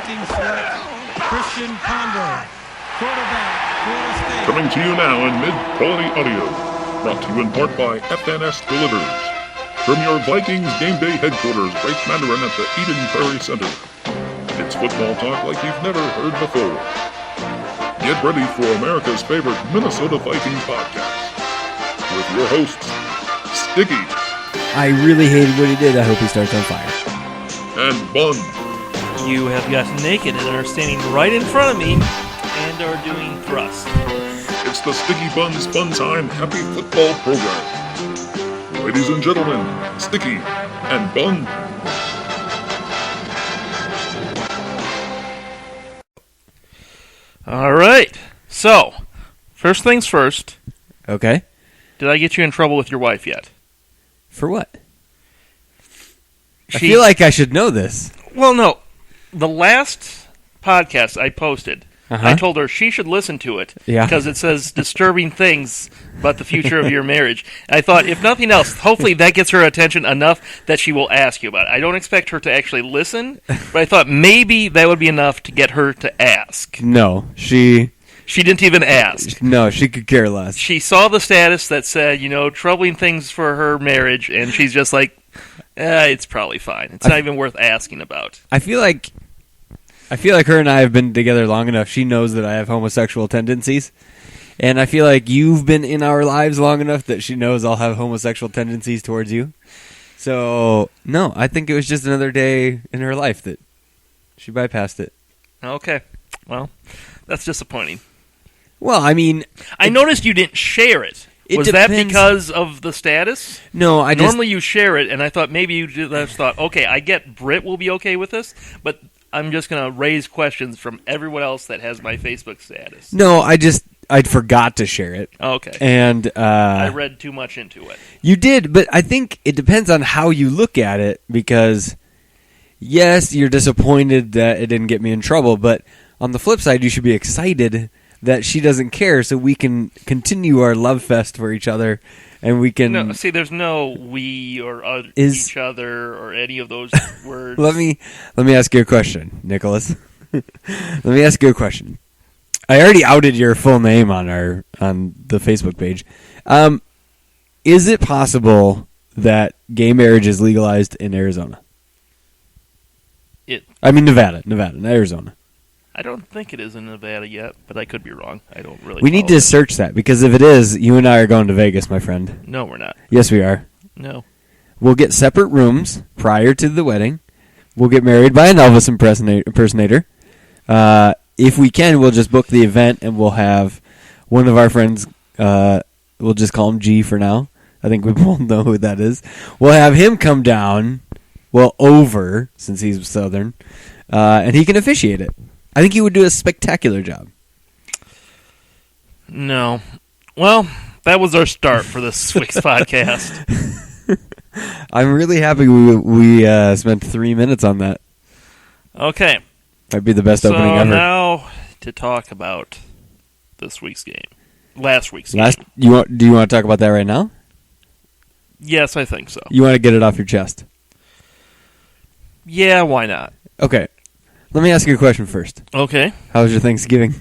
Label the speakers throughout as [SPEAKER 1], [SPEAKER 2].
[SPEAKER 1] Viking select Christian Ponder, quarterback, Florida State.
[SPEAKER 2] Coming to you now in mid-quality audio, brought to you in part by FNS Delivers. From your Vikings game day headquarters, Great Mandarin at the Eden Prairie Center. It's football talk like you've never heard before. Get ready for America's favorite Minnesota Vikings podcast. With your hosts, Sticky.
[SPEAKER 3] I really hated what he did. I hope he starts on fire.
[SPEAKER 2] And Bun.
[SPEAKER 4] You have gotten naked and are standing right in front of me and are doing thrusts.
[SPEAKER 2] It's the Sticky Buns Fun Time Happy Football Program. Ladies and gentlemen, Sticky and Bun.
[SPEAKER 4] All right. So, first things first.
[SPEAKER 3] Okay.
[SPEAKER 4] Did I get you in trouble with your wife yet?
[SPEAKER 3] For what? I feel like I should know this.
[SPEAKER 4] Well, no. The last podcast I posted,
[SPEAKER 3] Uh-huh.
[SPEAKER 4] I told her she should listen to it because it says disturbing things about the future of your marriage. And I thought, if nothing else, hopefully that gets her attention enough that she will ask you about it. I don't expect her to actually listen, but I thought maybe that would be enough to get her to ask.
[SPEAKER 3] No, she
[SPEAKER 4] didn't even ask.
[SPEAKER 3] No, she could care less.
[SPEAKER 4] She saw the status that said, troubling things for her marriage, and she's just like, it's probably fine. It's not even worth asking about.
[SPEAKER 3] I feel like her and I have been together long enough. She knows that I have homosexual tendencies. And I feel like you've been in our lives long enough that she knows I'll have homosexual tendencies towards you. So, no, I think it was just another day in her life that she bypassed it.
[SPEAKER 4] Okay. Well, that's disappointing.
[SPEAKER 3] Well, I mean...
[SPEAKER 4] I noticed you didn't share it. Was that because of the status?
[SPEAKER 3] No,
[SPEAKER 4] Normally you share it, and I thought maybe you just thought, okay, I get Britt will be okay with this, but I'm just going to raise questions from everyone else that has my Facebook status.
[SPEAKER 3] No, I forgot to share it.
[SPEAKER 4] Okay.
[SPEAKER 3] And
[SPEAKER 4] I read too much into it.
[SPEAKER 3] You did, but I think it depends on how you look at it, because yes, you're disappointed that it didn't get me in trouble, but on the flip side, you should be excited that she doesn't care, so we can continue our love fest for each other, and we can...
[SPEAKER 4] No, see, there's no we or each other or any of those words.
[SPEAKER 3] Let me ask you a question, Nicholas. Let me ask you a question. I already outed your full name on the Facebook page. Is it possible that gay marriage is legalized in Arizona? Nevada, not Arizona.
[SPEAKER 4] I don't think it is in Nevada yet, but I could be wrong. I don't really.
[SPEAKER 3] We need to search that, because if it is, you and I are going to Vegas, my friend.
[SPEAKER 4] No, we're not.
[SPEAKER 3] Yes, we are.
[SPEAKER 4] No.
[SPEAKER 3] We'll get separate rooms prior to the wedding. We'll get married by an Elvis impersonator. If we can, we'll just book the event, and we'll have one of our friends, we'll just call him G for now. I think we both know who that is. We'll have him come down, over, since he's Southern, and he can officiate it. I think he would do a spectacular job.
[SPEAKER 4] No. Well, that was our start for this week's podcast.
[SPEAKER 3] I'm really happy we spent 3 minutes on that.
[SPEAKER 4] Okay.
[SPEAKER 3] Might be the best opening ever.
[SPEAKER 4] So now to talk about this week's game. Last week's game.
[SPEAKER 3] Do you want to talk about that right now?
[SPEAKER 4] Yes, I think so.
[SPEAKER 3] You want to get it off your chest?
[SPEAKER 4] Yeah, why not?
[SPEAKER 3] Okay. Let me ask you a question first.
[SPEAKER 4] Okay.
[SPEAKER 3] How was your Thanksgiving?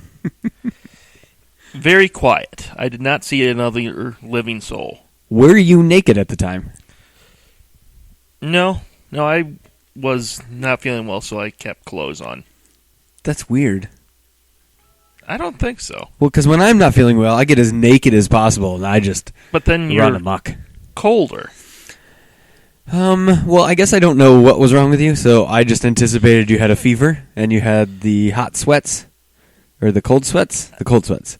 [SPEAKER 4] Very quiet. I did not see another living soul.
[SPEAKER 3] Were you naked at the time?
[SPEAKER 4] No, I was not feeling well, so I kept clothes on.
[SPEAKER 3] That's weird.
[SPEAKER 4] I don't think so.
[SPEAKER 3] Well, because when I'm not feeling well, I get as naked as possible, and I just
[SPEAKER 4] but then
[SPEAKER 3] run amok.
[SPEAKER 4] Colder.
[SPEAKER 3] Well, I guess I don't know what was wrong with you, so I just anticipated you had a fever, and you had the hot sweats, or the cold sweats? The cold sweats.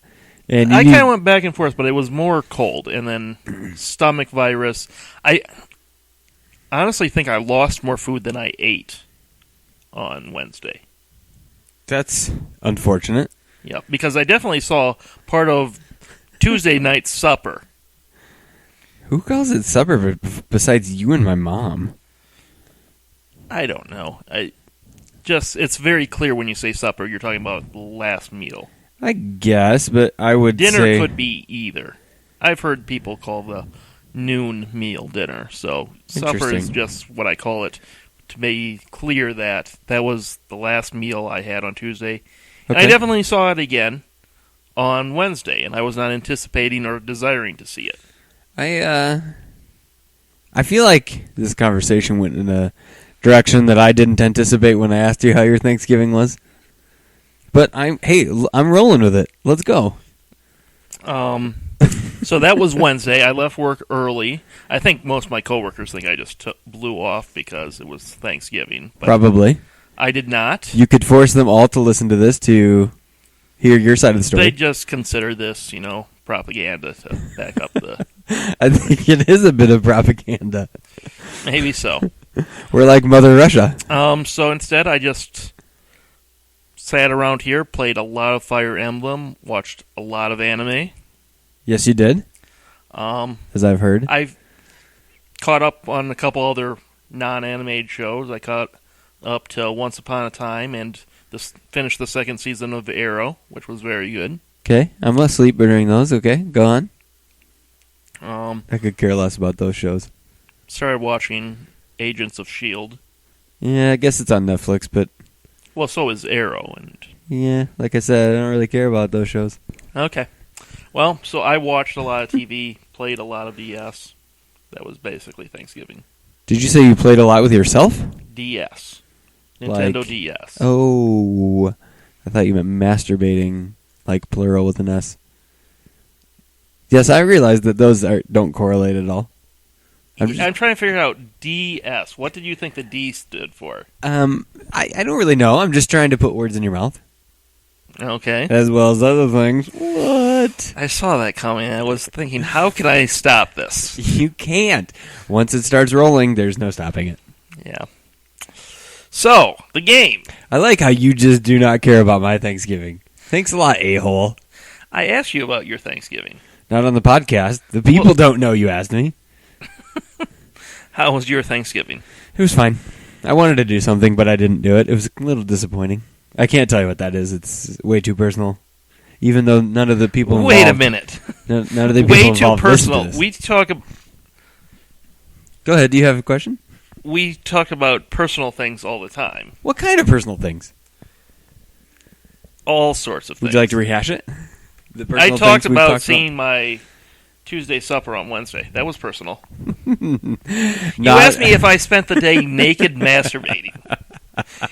[SPEAKER 3] And
[SPEAKER 4] I kind of went back and forth, but it was more cold, and then stomach virus. I honestly think I lost more food than I ate on Wednesday.
[SPEAKER 3] That's unfortunate.
[SPEAKER 4] Yeah, because I definitely saw part of Tuesday night's supper.
[SPEAKER 3] Who calls it supper besides you and my mom?
[SPEAKER 4] I don't know. It's very clear when you say supper, you're talking about the last meal.
[SPEAKER 3] I guess, but I would
[SPEAKER 4] say...
[SPEAKER 3] Dinner
[SPEAKER 4] could be either. I've heard people call the noon meal dinner, so supper is just what I call it to be clear that that was the last meal I had on Tuesday. And
[SPEAKER 3] Okay.
[SPEAKER 4] I definitely saw it again on Wednesday, and I was not anticipating or desiring to see it.
[SPEAKER 3] I feel like this conversation went in a direction that I didn't anticipate when I asked you how your Thanksgiving was. But I'm rolling with it. Let's go.
[SPEAKER 4] So that was Wednesday. I left work early. I think most of my coworkers think I just blew off because it was Thanksgiving. But
[SPEAKER 3] Probably.
[SPEAKER 4] I did not.
[SPEAKER 3] You could force them all to listen to this to hear your side of the story.
[SPEAKER 4] They just consider this, propaganda to back up the...
[SPEAKER 3] I think it is a bit of propaganda.
[SPEAKER 4] Maybe so.
[SPEAKER 3] We're like Mother Russia.
[SPEAKER 4] So instead I just sat around here, played a lot of Fire Emblem, watched a lot of anime.
[SPEAKER 3] Yes, you did. As I've heard.
[SPEAKER 4] I've caught up on a couple other non-animated shows. I caught up to Once Upon a Time and finished the second season of Arrow, which was very good.
[SPEAKER 3] Okay, I'm asleep during those. Okay, go on.
[SPEAKER 4] I
[SPEAKER 3] could care less about those shows.
[SPEAKER 4] Started watching Agents of S.H.I.E.L.D.
[SPEAKER 3] Yeah, I guess it's on Netflix, but...
[SPEAKER 4] Well, so is Arrow.
[SPEAKER 3] Yeah, like I said, I don't really care about those shows.
[SPEAKER 4] Okay. Well, so I watched a lot of TV, played a lot of DS. That was basically Thanksgiving.
[SPEAKER 3] Did you say you played a lot with yourself?
[SPEAKER 4] DS. Nintendo
[SPEAKER 3] Like-
[SPEAKER 4] DS.
[SPEAKER 3] Oh, I thought you meant masturbating, like plural with an S. Yes, I realize that those don't correlate at all.
[SPEAKER 4] I'm trying to figure out DS. What did you think the D stood for?
[SPEAKER 3] I don't really know. I'm just trying to put words in your mouth.
[SPEAKER 4] Okay.
[SPEAKER 3] As well as other things. What?
[SPEAKER 4] I saw that coming. I was thinking, how can I stop this?
[SPEAKER 3] You can't. Once it starts rolling, there's no stopping it.
[SPEAKER 4] Yeah. So, the game.
[SPEAKER 3] I like how you just do not care about my Thanksgiving. Thanks a lot, a-hole.
[SPEAKER 4] I asked you about your Thanksgiving.
[SPEAKER 3] Not on the podcast. The people don't know you asked me.
[SPEAKER 4] How was your Thanksgiving?
[SPEAKER 3] It was fine. I wanted to do something, but I didn't do it. It was a little disappointing. I can't tell you what that is. It's way too personal. Even though none of the people involved...
[SPEAKER 4] Wait a minute.
[SPEAKER 3] None of the people
[SPEAKER 4] way too
[SPEAKER 3] involved
[SPEAKER 4] personal.
[SPEAKER 3] listened to this. Go ahead. Do you have a question?
[SPEAKER 4] We talk about personal things all the time.
[SPEAKER 3] What kind of personal things?
[SPEAKER 4] All sorts of things.
[SPEAKER 3] Would you like to rehash it?
[SPEAKER 4] I talked about seeing my Tuesday supper on Wednesday. That was personal. You asked me if I spent the day naked masturbating.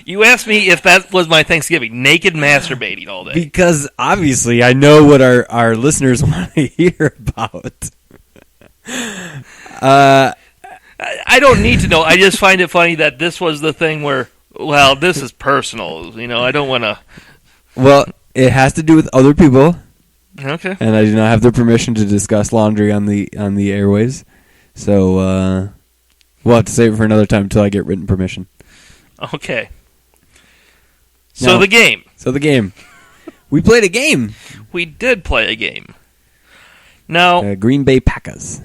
[SPEAKER 4] You asked me if that was my Thanksgiving, naked masturbating all day.
[SPEAKER 3] Because obviously I know what our listeners want to hear about.
[SPEAKER 4] I don't need to know. I just find it funny that this was the thing where, well, this is personal. I don't want to...
[SPEAKER 3] Well, it has to do with other people.
[SPEAKER 4] Okay.
[SPEAKER 3] And I do not have their permission to discuss laundry on the airwaves. So we'll have to save it for another time until I get written permission.
[SPEAKER 4] Okay. So the game. We played a game. We did play a game. Now,
[SPEAKER 3] Green Bay Packers.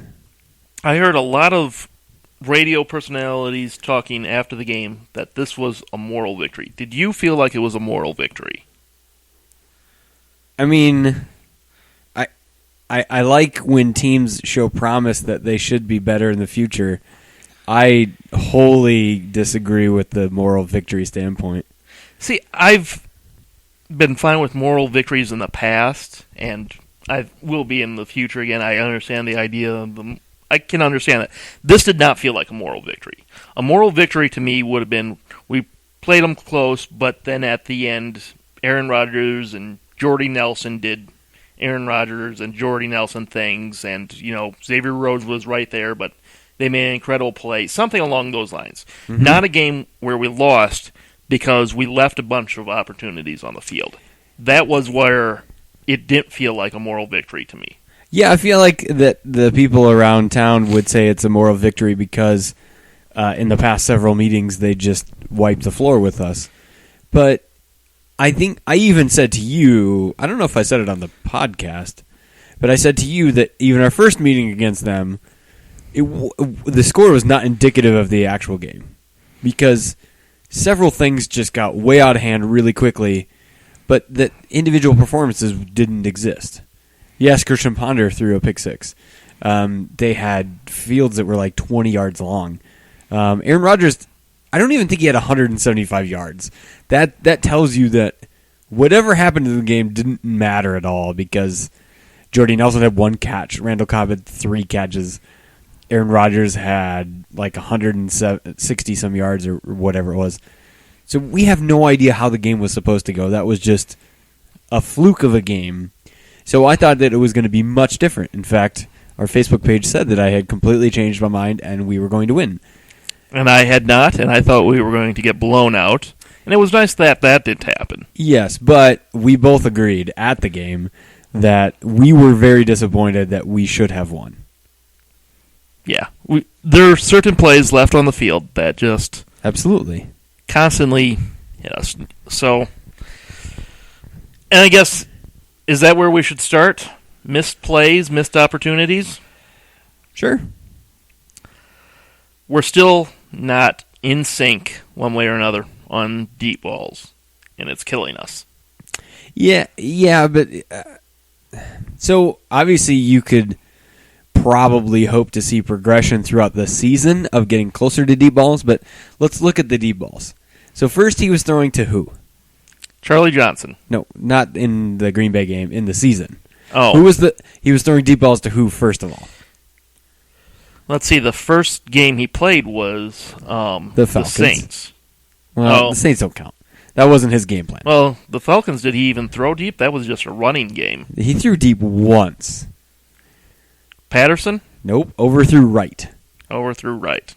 [SPEAKER 4] I heard a lot of radio personalities talking after the game that this was a moral victory. Did you feel like it was a moral victory?
[SPEAKER 3] I mean, I like when teams show promise that they should be better in the future. I wholly disagree with the moral victory standpoint.
[SPEAKER 4] See, I've been fine with moral victories in the past, and I will be in the future again. I understand the idea of them. I can understand that. This did not feel like a moral victory. A moral victory to me would have been we played them close, but then at the end, Aaron Rodgers and Jordy Nelson did Aaron Rodgers and Jordy Nelson things, and Xavier Rhodes was right there, but they made an incredible play, something along those lines. Mm-hmm. Not a game where we lost because we left a bunch of opportunities on the field. That was where it didn't feel like a moral victory to me.
[SPEAKER 3] Yeah, I feel like that the people around town would say it's a moral victory because in the past several meetings they just wiped the floor with us. But I think I even said to you, I don't know if I said it on the podcast, but I said to you that even our first meeting against them, the score was not indicative of the actual game because several things just got way out of hand really quickly, but that individual performances didn't exist. Yes, Christian Ponder threw a pick six. They had fields that were like 20 yards long. Aaron Rodgers, I don't even think he had 175 yards. That tells you that whatever happened in the game didn't matter at all because Jordy Nelson had 1 catch. Randall Cobb had 3 catches. Aaron Rodgers had like 160-some yards or whatever it was. So we have no idea how the game was supposed to go. That was just a fluke of a game. So I thought that it was going to be much different. In fact, our Facebook page said that I had completely changed my mind and we were going to win.
[SPEAKER 4] And I had not, and I thought we were going to get blown out. And it was nice that didn't happen.
[SPEAKER 3] Yes, but we both agreed at the game that we were very disappointed that we should have won.
[SPEAKER 4] Yeah. There are certain plays left on the field that just...
[SPEAKER 3] Absolutely.
[SPEAKER 4] Constantly hit us. So, and I guess, is that where we should start? Missed plays, missed opportunities?
[SPEAKER 3] Sure.
[SPEAKER 4] We're still not in sync one way or another on deep balls, and it's killing us.
[SPEAKER 3] Yeah, but so obviously you could probably hope to see progression throughout the season of getting closer to deep balls, but let's look at the deep balls. So first he was throwing to who?
[SPEAKER 4] Charlie Johnson.
[SPEAKER 3] No, not in the Green Bay game, in the season.
[SPEAKER 4] Oh.
[SPEAKER 3] He was throwing deep balls to who first of all?
[SPEAKER 4] Let's see, the first game he played was
[SPEAKER 3] the Falcons.
[SPEAKER 4] The Saints.
[SPEAKER 3] Well, the Saints don't count. That wasn't his game plan.
[SPEAKER 4] Well, the Falcons, did he even throw deep? That was just a running game.
[SPEAKER 3] He threw deep once.
[SPEAKER 4] Patterson?
[SPEAKER 3] Nope, overthrew right.
[SPEAKER 4] Overthrew right.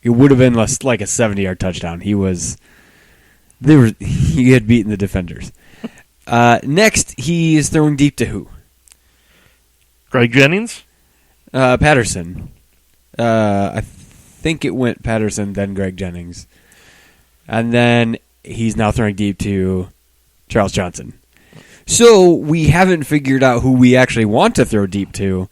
[SPEAKER 3] It would have been like a 70-yard touchdown. He had beaten the defenders. Next, he is throwing deep to who?
[SPEAKER 4] Greg Jennings?
[SPEAKER 3] Patterson. I think it went Patterson, then Greg Jennings. And then he's now throwing deep to Charles Johnson. So we haven't figured out who we actually want to throw deep to,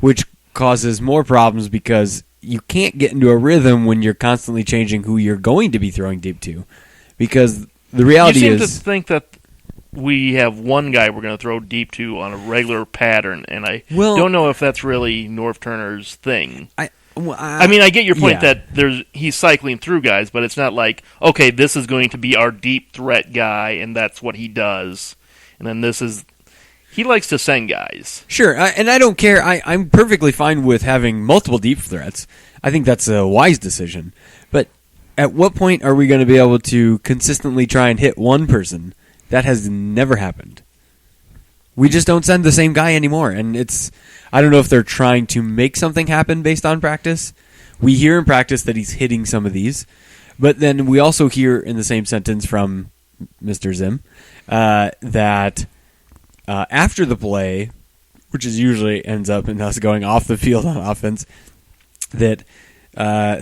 [SPEAKER 3] which causes more problems because you can't get into a rhythm when you're constantly changing who you're going to be throwing deep to. Because the reality is...
[SPEAKER 4] You seem to think that we have one guy we're going to throw deep to on a regular pattern, and I don't know if that's really Norv Turner's thing. I mean, I get your point that he's cycling through guys, but it's not like, okay, this is going to be our deep threat guy, and that's what he does. And then this is... He likes to send guys.
[SPEAKER 3] Sure, and I don't care. I'm perfectly fine with having multiple deep threats. I think that's a wise decision. But at what point are we going to be able to consistently try and hit one person? That has never happened. We just don't send the same guy anymore, and I don't know if they're trying to make something happen based on practice. We hear in practice that he's hitting some of these, but then we also hear in the same sentence from Mr. Zim that after the play, which is usually ends up in us going off the field on offense, that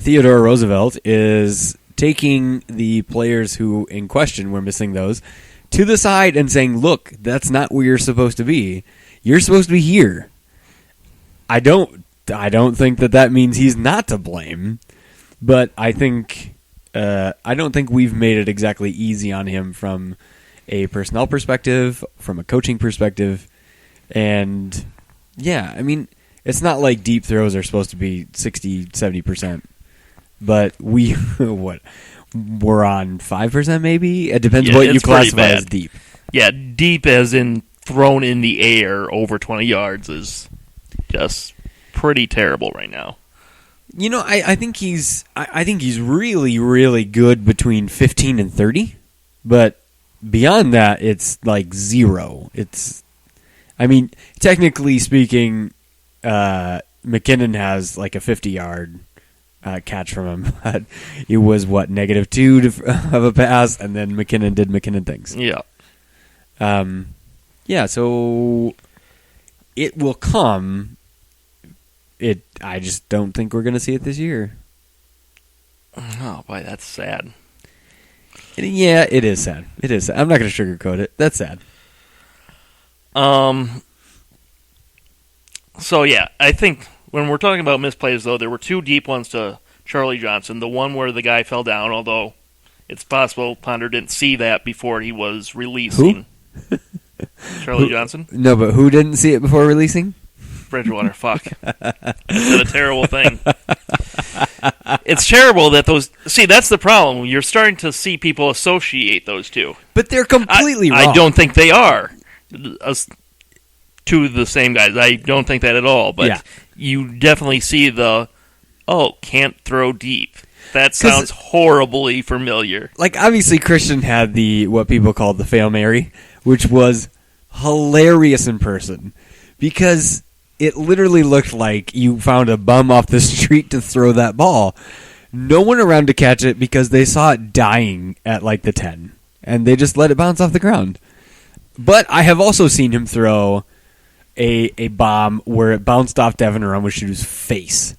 [SPEAKER 3] Theodore Roosevelt is taking the players who in question were missing those to the side and saying, look, that's not where you're supposed to be. You're supposed to be here. I don't think that means he's not to blame, but I don't think we've made it exactly easy on him from a personnel perspective, from a coaching perspective, and yeah, I mean, it's not like deep throws are supposed to be 60, 70%, but we're on 5% maybe? It depends what you classify as deep.
[SPEAKER 4] Yeah, deep as in thrown in the air over 20 yards is just pretty terrible right now.
[SPEAKER 3] You know, I think he's really, really good between 15 and 30, but beyond that, it's like 0. I mean, technically speaking, McKinnon has like a 50-yard catch from him, but it was -2 of a pass, and then McKinnon did McKinnon things.
[SPEAKER 4] Yeah.
[SPEAKER 3] Yeah, so it will come. I just don't think we're going to see it this year.
[SPEAKER 4] Oh, boy, that's sad.
[SPEAKER 3] Yeah, it is sad. It is sad. I'm not going to sugarcoat it. That's sad.
[SPEAKER 4] So, yeah, I think when we're talking about misplays, though, there were 2 deep ones to Charlie Johnson. The one where the guy fell down, although it's possible Ponder didn't see that before he was releasing.
[SPEAKER 3] Who?
[SPEAKER 4] Charlie Johnson?
[SPEAKER 3] No, but who didn't see it before releasing?
[SPEAKER 4] Bridgewater, fuck. I said a terrible thing. It's terrible that those... See, that's the problem. You're starting to see people associate those two.
[SPEAKER 3] But they're completely wrong.
[SPEAKER 4] I don't think they are two of the same guys. I don't think that at all. But you definitely see can't throw deep. That sounds horribly familiar.
[SPEAKER 3] Like, obviously, Christian had what people called the Fail Mary, which was hilarious in person. Because it literally looked like you found a bum off the street to throw that ball. No one around to catch it because they saw it dying at like the 10. And they just let it bounce off the ground. But I have also seen him throw a bomb where it bounced off Devin Aramushu's face.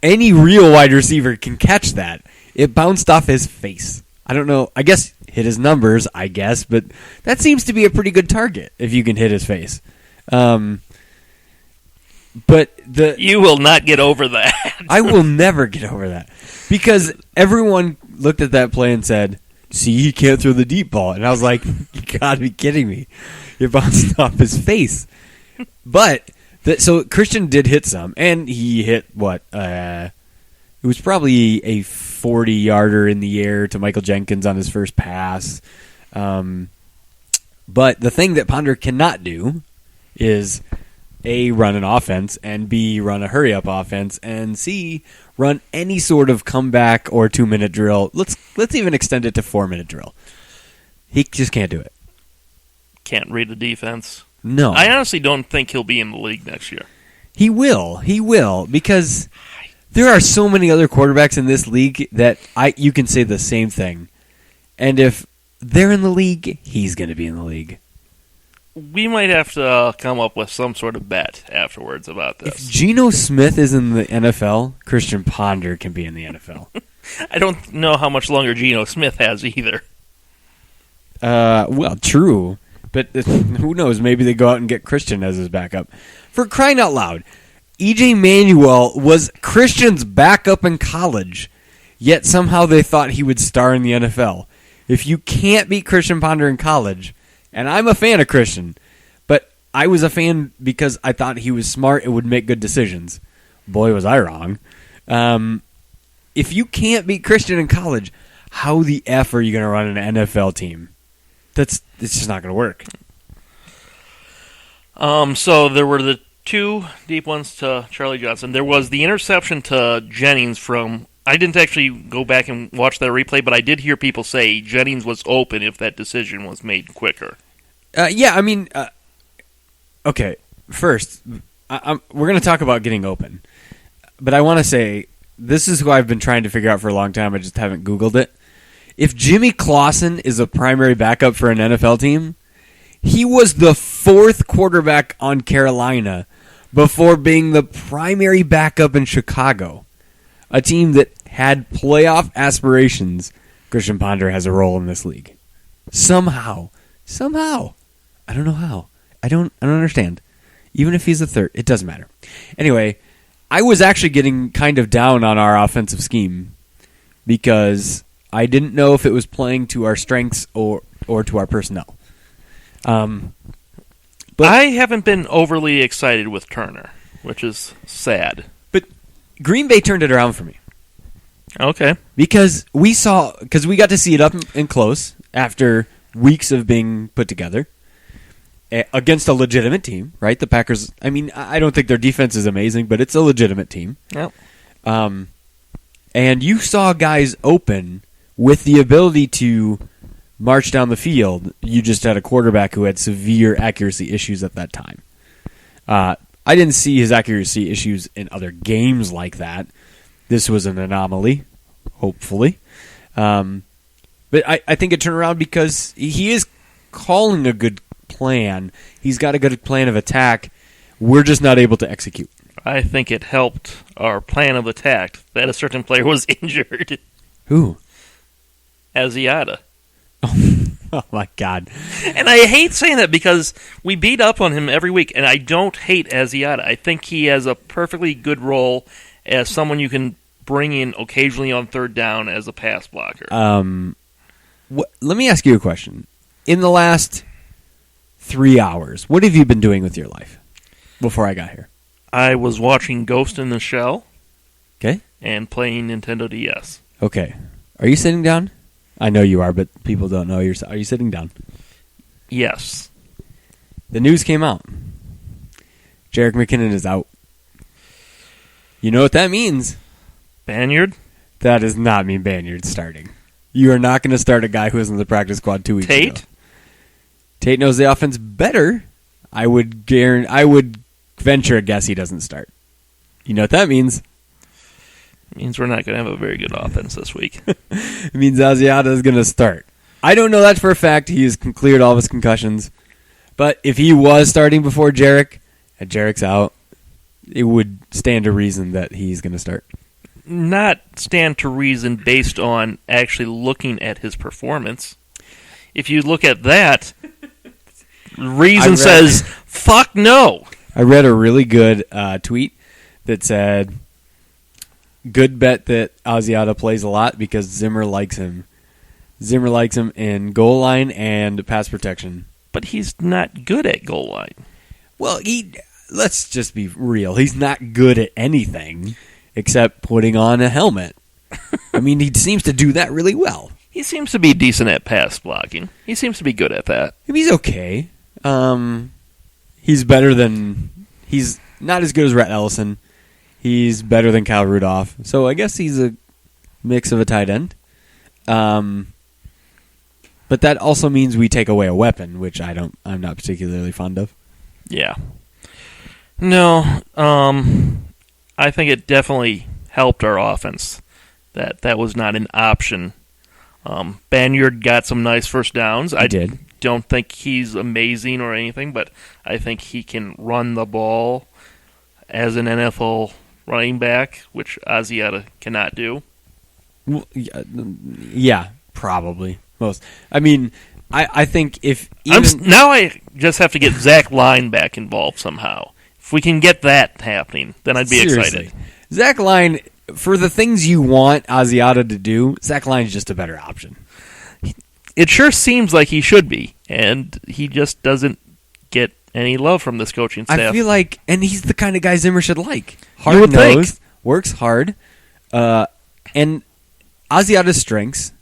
[SPEAKER 3] Any real wide receiver can catch that. It bounced off his face. I don't know. I guess hit his numbers, but that seems to be a pretty good target if you can hit his face. But
[SPEAKER 4] you will not get over that.
[SPEAKER 3] I will never get over that because everyone looked at that play and said, "See, he can't throw the deep ball," and I was like, "You gotta be kidding me! It bounced off his face." But so Christian did hit some, and he hit what? It was probably a 40-yarder in the air to Michael Jenkins on his first pass. But the thing that Ponder cannot do is A, run an offense, and B, run a hurry-up offense, and C, run any sort of comeback or 2-minute drill. Let's even extend it to 4-minute drill. He just can't do it.
[SPEAKER 4] Can't read the defense.
[SPEAKER 3] No.
[SPEAKER 4] I honestly don't think he'll be in the league next year.
[SPEAKER 3] He will, because there are so many other quarterbacks in this league that you can say the same thing. And if they're in the league, he's going to be in the league.
[SPEAKER 4] We might have to come up with some sort of bet afterwards about this.
[SPEAKER 3] If Geno Smith is in the NFL, Christian Ponder can be in the NFL.
[SPEAKER 4] I don't know how much longer Geno Smith has either.
[SPEAKER 3] Well, true. But who knows? Maybe they go out and get Christian as his backup. For crying out loud, E.J. Manuel was Christian's backup in college, yet somehow they thought he would star in the NFL. If you can't beat Christian Ponder in college... And I'm a fan of Christian, but I was a fan because I thought he was smart and would make good decisions. Boy, was I wrong. If you can't beat Christian in college, how the F are you going to run an NFL team? It's just not going to work.
[SPEAKER 4] So there were the two deep ones to Charlie Johnson. There was the interception to Jennings from... I didn't actually go back and watch that replay, but I did hear people say Jennings was open if that decision was made quicker.
[SPEAKER 3] Okay, first, we're going to talk about getting open. But I want to say, this is who I've been trying to figure out for a long time. I just haven't Googled it. If Jimmy Clausen is a primary backup for an NFL team, he was the 4th quarterback on Carolina before being the primary backup in Chicago. A team that had playoff aspirations. Christian Ponder has a role in this league. Somehow. I don't know how. I don't understand. Even if he's the 3rd, it doesn't matter. Anyway, I was actually getting kind of down on our offensive scheme because I didn't know if it was playing to our strengths or to our personnel.
[SPEAKER 4] But I haven't been overly excited with Turner, which is sad.
[SPEAKER 3] But Green Bay turned it around for me.
[SPEAKER 4] Okay.
[SPEAKER 3] Because we got to see it up and close after weeks of being put together against a legitimate team, right? The Packers, I don't think their defense is amazing, but it's a legitimate team.
[SPEAKER 4] Yep.
[SPEAKER 3] And you saw guys open with the ability to march down the field. You just had a quarterback who had severe accuracy issues at that time. I didn't see his accuracy issues in other games like that. This was an anomaly, hopefully. But I think it turned around because he is calling a good plan. He's got a good plan of attack. We're just not able to execute.
[SPEAKER 4] I think it helped our plan of attack that a certain player was injured.
[SPEAKER 3] Who?
[SPEAKER 4] Asiata.
[SPEAKER 3] Oh, my God.
[SPEAKER 4] And I hate saying that because we beat up on him every week, and I don't hate Asiata. I think he has a perfectly good role as someone you can bring in occasionally on third down as a pass blocker.
[SPEAKER 3] Let me ask you a question. In the last 3 hours, what have you been doing with your life before I got here?
[SPEAKER 4] I was watching Ghost in the Shell.
[SPEAKER 3] Okay.
[SPEAKER 4] and playing Nintendo DS.
[SPEAKER 3] Okay. Are you sitting down? I know you are, but people don't know. Are you sitting down?
[SPEAKER 4] Yes.
[SPEAKER 3] The news came out. Jerick McKinnon is out. You know what that means?
[SPEAKER 4] Banyard?
[SPEAKER 3] That does not mean Banyard's starting. You are not going to start a guy who was in the practice squad 2 weeks ago.
[SPEAKER 4] Tate?
[SPEAKER 3] Tate knows the offense better. I would venture a guess he doesn't start. You know what that means?
[SPEAKER 4] It means we're not going to have a very good offense this week.
[SPEAKER 3] It means Asiata is going to start. I don't know that for a fact. He has cleared all of his concussions. But if he was starting before Jerick, and Jerick's out, it would stand to reason that he's going to start.
[SPEAKER 4] Not stand to reason based on actually looking at his performance. If you look at that, reason says, fuck no.
[SPEAKER 3] I read a really good tweet that said, good bet that Asiata plays a lot because Zimmer likes him. Zimmer likes him in goal line and pass protection.
[SPEAKER 4] But he's not good at goal line.
[SPEAKER 3] Well, let's just be real. He's not good at anything except putting on a helmet. I mean, he seems to do that really well.
[SPEAKER 4] He seems to be decent at pass blocking. He seems to be good at that.
[SPEAKER 3] He's okay. He's better than... He's not as good as Rhett Ellison. He's better than Kyle Rudolph. So I guess he's a mix of a tight end. But that also means we take away a weapon, which I'm not particularly fond of.
[SPEAKER 4] Yeah. No, I think it definitely helped our offense that was not an option. Banyard got some nice first downs. I don't think he's amazing or anything, but I think he can run the ball as an NFL running back, which Asiata cannot do.
[SPEAKER 3] Well, yeah, probably. Most. I mean, I think if...
[SPEAKER 4] now I just have to get Zach Line back involved somehow. If we can get that happening, then I'd be excited.
[SPEAKER 3] Zach Line, for the things you want Asiata to do, Zach Line's just a better option.
[SPEAKER 4] It sure seems like he should be, and he just doesn't get any love from this coaching staff.
[SPEAKER 3] I feel like, and he's the kind of guy Zimmer should like. Hard-nosed, works hard, and Asiata's strengths,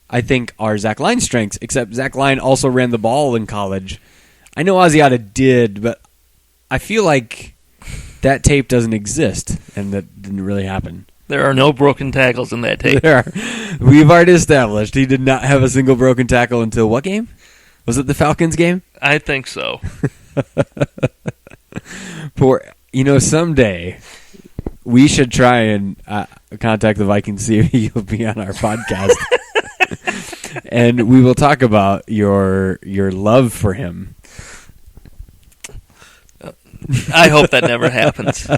[SPEAKER 3] I think, are Zach Line's strengths, except Zach Line also ran the ball in college. I know Asiata did, but I feel like that tape doesn't exist, and that didn't really happen.
[SPEAKER 4] There are no broken tackles in that tape.
[SPEAKER 3] We've already established he did not have a single broken tackle until what game? Was it the Falcons game?
[SPEAKER 4] I think so.
[SPEAKER 3] Someday we should try and contact the Vikings, see if he'll be on our podcast. And we will talk about your love for him.
[SPEAKER 4] I hope that never happens.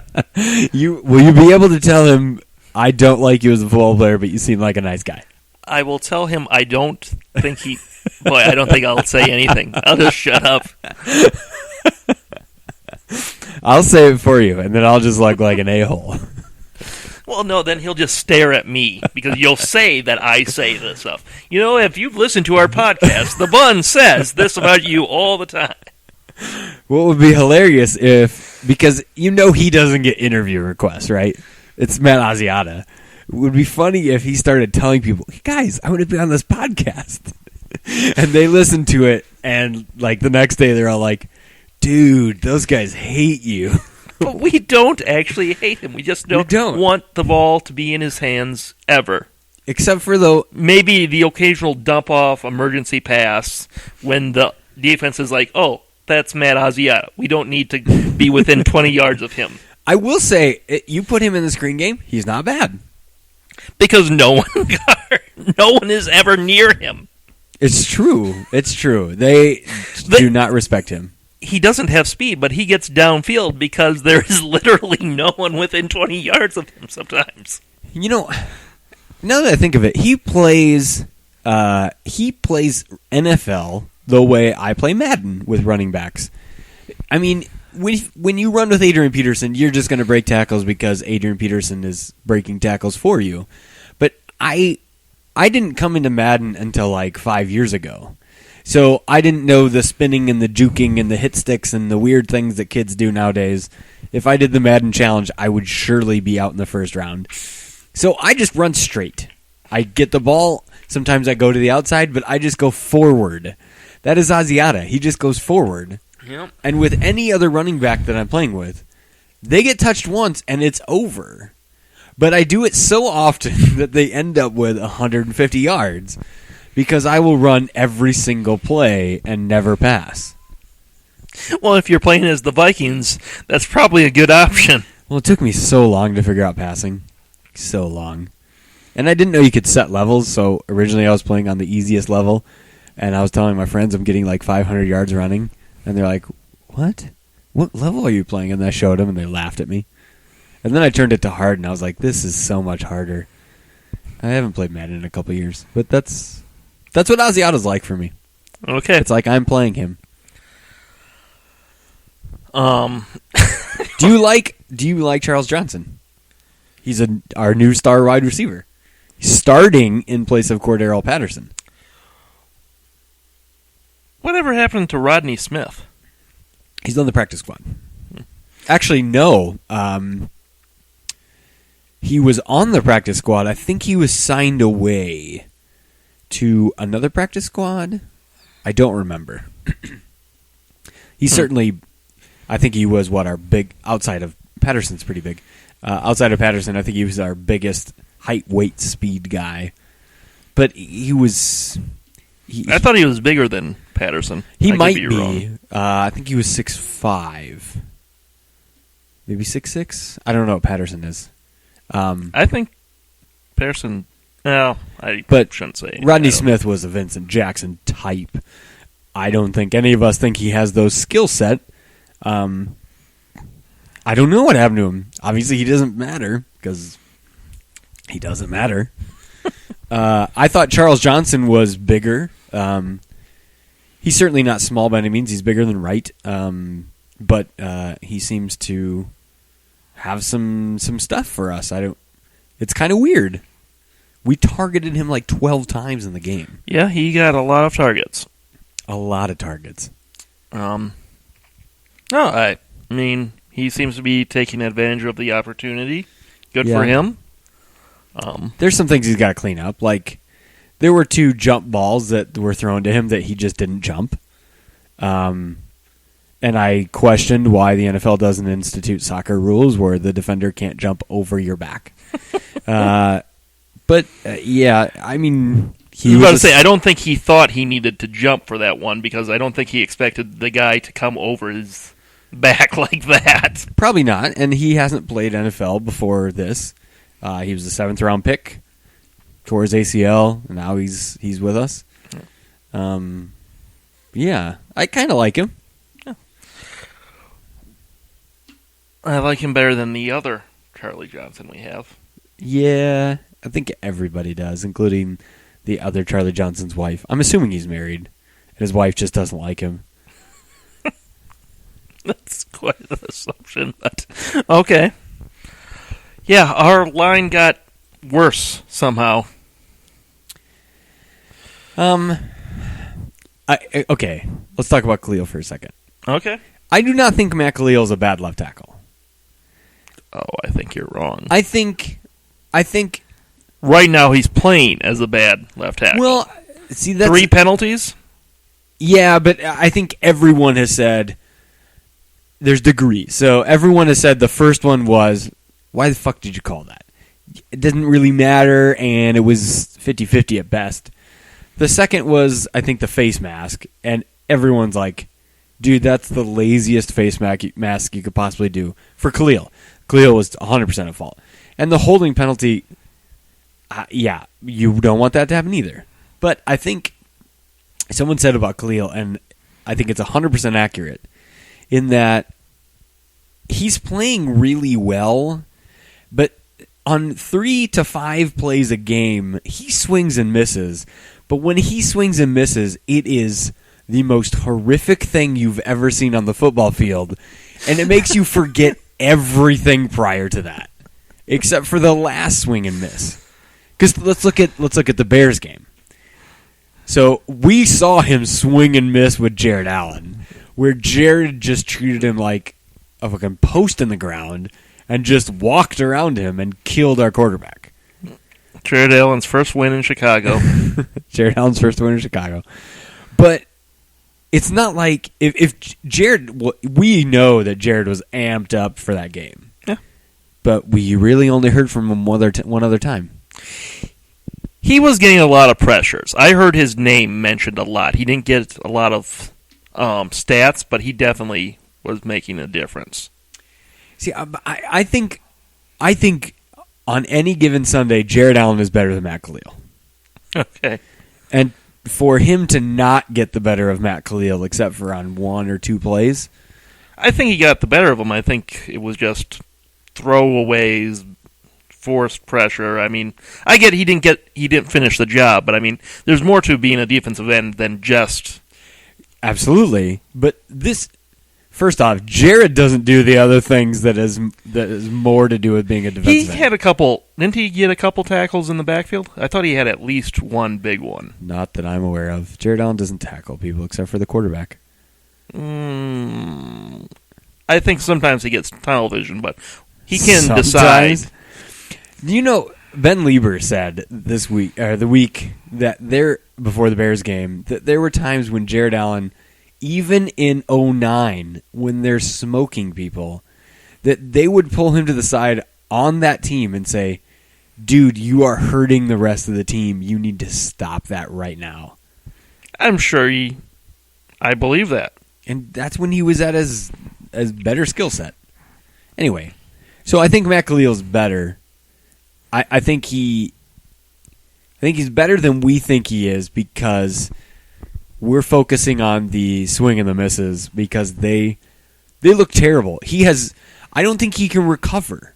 [SPEAKER 3] Will you be able to tell him, I don't like you as a football player, but you seem like a nice guy?
[SPEAKER 4] I will tell him I don't think he... Boy, I don't think I'll say anything. I'll just shut up.
[SPEAKER 3] I'll say it for you, and then I'll just look like an a-hole.
[SPEAKER 4] Well, no, then he'll just stare at me, because you'll say that I say this stuff. You know, if you've listened to our podcast, the Bun says this about you all the time.
[SPEAKER 3] What would be hilarious because you know he doesn't get interview requests, right? It's Matt Asiata. It would be funny if he started telling people, hey guys, I want to be on this podcast. And they listen to it, and like the next day they're all like, dude, those guys hate you.
[SPEAKER 4] But we don't actually hate him. We just don't want the ball to be in his hands ever.
[SPEAKER 3] Except for
[SPEAKER 4] maybe the occasional dump-off emergency pass when the defense is like, oh, that's Matt Asiata. We don't need to be within 20 yards of him.
[SPEAKER 3] I will say, you put him in the screen game, he's not bad.
[SPEAKER 4] Because no one is ever near him.
[SPEAKER 3] It's true. They do not respect him.
[SPEAKER 4] He doesn't have speed, but he gets downfield because there is literally no one within 20 yards of him sometimes.
[SPEAKER 3] You know, now that I think of it, he plays NFL the way I play Madden with running backs. I mean, when you run with Adrian Peterson, you're just going to break tackles because Adrian Peterson is breaking tackles for you. But I didn't come into Madden until like 5 years ago. So I didn't know the spinning and the juking and the hit sticks and the weird things that kids do nowadays. If I did the Madden challenge, I would surely be out in the first round. So I just run straight. I get the ball. Sometimes I go to the outside, but I just go forward. That is Asiata. He just goes forward.
[SPEAKER 4] Yep.
[SPEAKER 3] And with any other running back that I'm playing with, they get touched once and it's over. But I do it so often that they end up with 150 yards because I will run every single play and never pass.
[SPEAKER 4] Well, if you're playing as the Vikings, that's probably a good option.
[SPEAKER 3] Well, it took me so long to figure out passing. So long. And I didn't know you could set levels, so originally I was playing on the easiest level, and I was telling my friends I'm getting like 500 yards running, and they're like, what? What level are you playing? And I showed them, and they laughed at me. And then I turned it to hard, and I was like, this is so much harder. I haven't played Madden in a couple years, but that's what Asiata's like for me.
[SPEAKER 4] Okay.
[SPEAKER 3] It's like I'm playing him. Do you like Charles Johnson? He's our new star wide receiver. He's starting in place of Cordero Patterson.
[SPEAKER 4] Whatever happened to Rodney Smith?
[SPEAKER 3] He's on the practice squad. Actually, no. He was on the practice squad. I think he was signed away to another practice squad. I don't remember. He certainly, I think he was our big, outside of Patterson's pretty big. Outside of Patterson, I think he was our biggest height, weight, speed guy. But he was...
[SPEAKER 4] I thought he was bigger than Patterson.
[SPEAKER 3] He might be. I think he was 6'5". Maybe 6'6". I don't know what Patterson is.
[SPEAKER 4] I think Patterson... No, I shouldn't say.
[SPEAKER 3] Rodney Smith was a Vincent Jackson type. I don't think any of us think he has those skill set. I don't know what happened to him. Obviously, he doesn't matter because he doesn't matter. I thought Charles Johnson was bigger. He's certainly not small by any means. He's bigger than Wright, but he seems to have some stuff for us. It's kind of weird. We targeted him like 12 times in the game.
[SPEAKER 4] Yeah, he got a lot of targets.
[SPEAKER 3] A lot of targets.
[SPEAKER 4] No, I mean, he seems to be taking advantage of the opportunity. Good for him.
[SPEAKER 3] There's some things he's got to clean up. Like, there were 2 jump balls that were thrown to him that he just didn't jump. And I questioned why the NFL doesn't institute soccer rules where the defender can't jump over your back. But, I mean...
[SPEAKER 4] I was about to say, I don't think he thought he needed to jump for that one because I don't think he expected the guy to come over his back like that.
[SPEAKER 3] Probably not, and he hasn't played NFL before this. He was a 7th-round pick, tore his ACL, and now he's with us. Yeah, I kind of like him.
[SPEAKER 4] Yeah. I like him better than the other Charlie Johnson we have.
[SPEAKER 3] Yeah, I think everybody does, including the other Charlie Johnson's wife. I'm assuming he's married, and his wife just doesn't like him.
[SPEAKER 4] That's quite an assumption, but okay. Yeah, our line got worse somehow.
[SPEAKER 3] Okay, let's talk about Khalil for a second.
[SPEAKER 4] Okay.
[SPEAKER 3] I do not think Matt Khalil is a bad left tackle.
[SPEAKER 4] Oh, I think you're wrong.
[SPEAKER 3] I think
[SPEAKER 4] right now he's playing as a bad left tackle.
[SPEAKER 3] Well, see, that's
[SPEAKER 4] 3 penalties?
[SPEAKER 3] Yeah, but I think everyone has said there's degrees. So everyone has said the first one was, why the fuck did you call that? It didn't really matter, and it was 50-50 at best. The second was, I think, the face mask, and everyone's like, dude, that's the laziest face mask you could possibly do for Khalil. Khalil was 100% at fault. And the holding penalty, you don't want that to happen either. But I think someone said about Khalil, and I think it's 100% accurate, in that he's playing really well, but on 3 to 5 plays a game, he swings and misses. But when he swings and misses, it is the most horrific thing you've ever seen on the football field, and it makes you forget everything prior to that, except for the last swing and miss. Because let's look at the Bears game. So we saw him swing and miss with Jared Allen, where Jared just treated him like a fucking post in the ground and just walked around him and killed our quarterback.
[SPEAKER 4] Jared Allen's first win in Chicago.
[SPEAKER 3] Jared Allen's first win in Chicago. But it's not like if Jared, we know that Jared was amped up for that game.
[SPEAKER 4] Yeah.
[SPEAKER 3] But we really only heard from him one other time.
[SPEAKER 4] He was getting a lot of pressures. I heard his name mentioned a lot. He didn't get a lot of stats, but he definitely was making a difference.
[SPEAKER 3] See, I think on any given Sunday, Jared Allen is better than Matt Khalil.
[SPEAKER 4] Okay.
[SPEAKER 3] And for him to not get the better of Matt Khalil, except for on one or two plays,
[SPEAKER 4] I think he got the better of him. I think it was just throwaways, forced pressure. I mean, I get he didn't finish the job, but I mean, there's more to being a defensive end than just.
[SPEAKER 3] Absolutely, but this. First off, Jared doesn't do the other things that is more to do with being a defensive end.
[SPEAKER 4] He had a couple. Didn't he get a couple tackles in the backfield? I thought he had at least one big one.
[SPEAKER 3] Not that I'm aware of. Jared Allen doesn't tackle people except for the quarterback.
[SPEAKER 4] I think sometimes he gets tunnel vision, but he can decide.
[SPEAKER 3] You know, Ben Lieber said this week, or the week that before the Bears game, that there were times when Jared Allen, even in 2009, when they're smoking people, that they would pull him to the side on that team and say, dude, you are hurting the rest of the team. You need to stop that right now.
[SPEAKER 4] I'm sure I believe that.
[SPEAKER 3] And that's when he was at his better skill set. Anyway, so I think Matt Khalil's better. I think he's better than we think he is because we're focusing on the swing and the misses because they look terrible. I don't think he can recover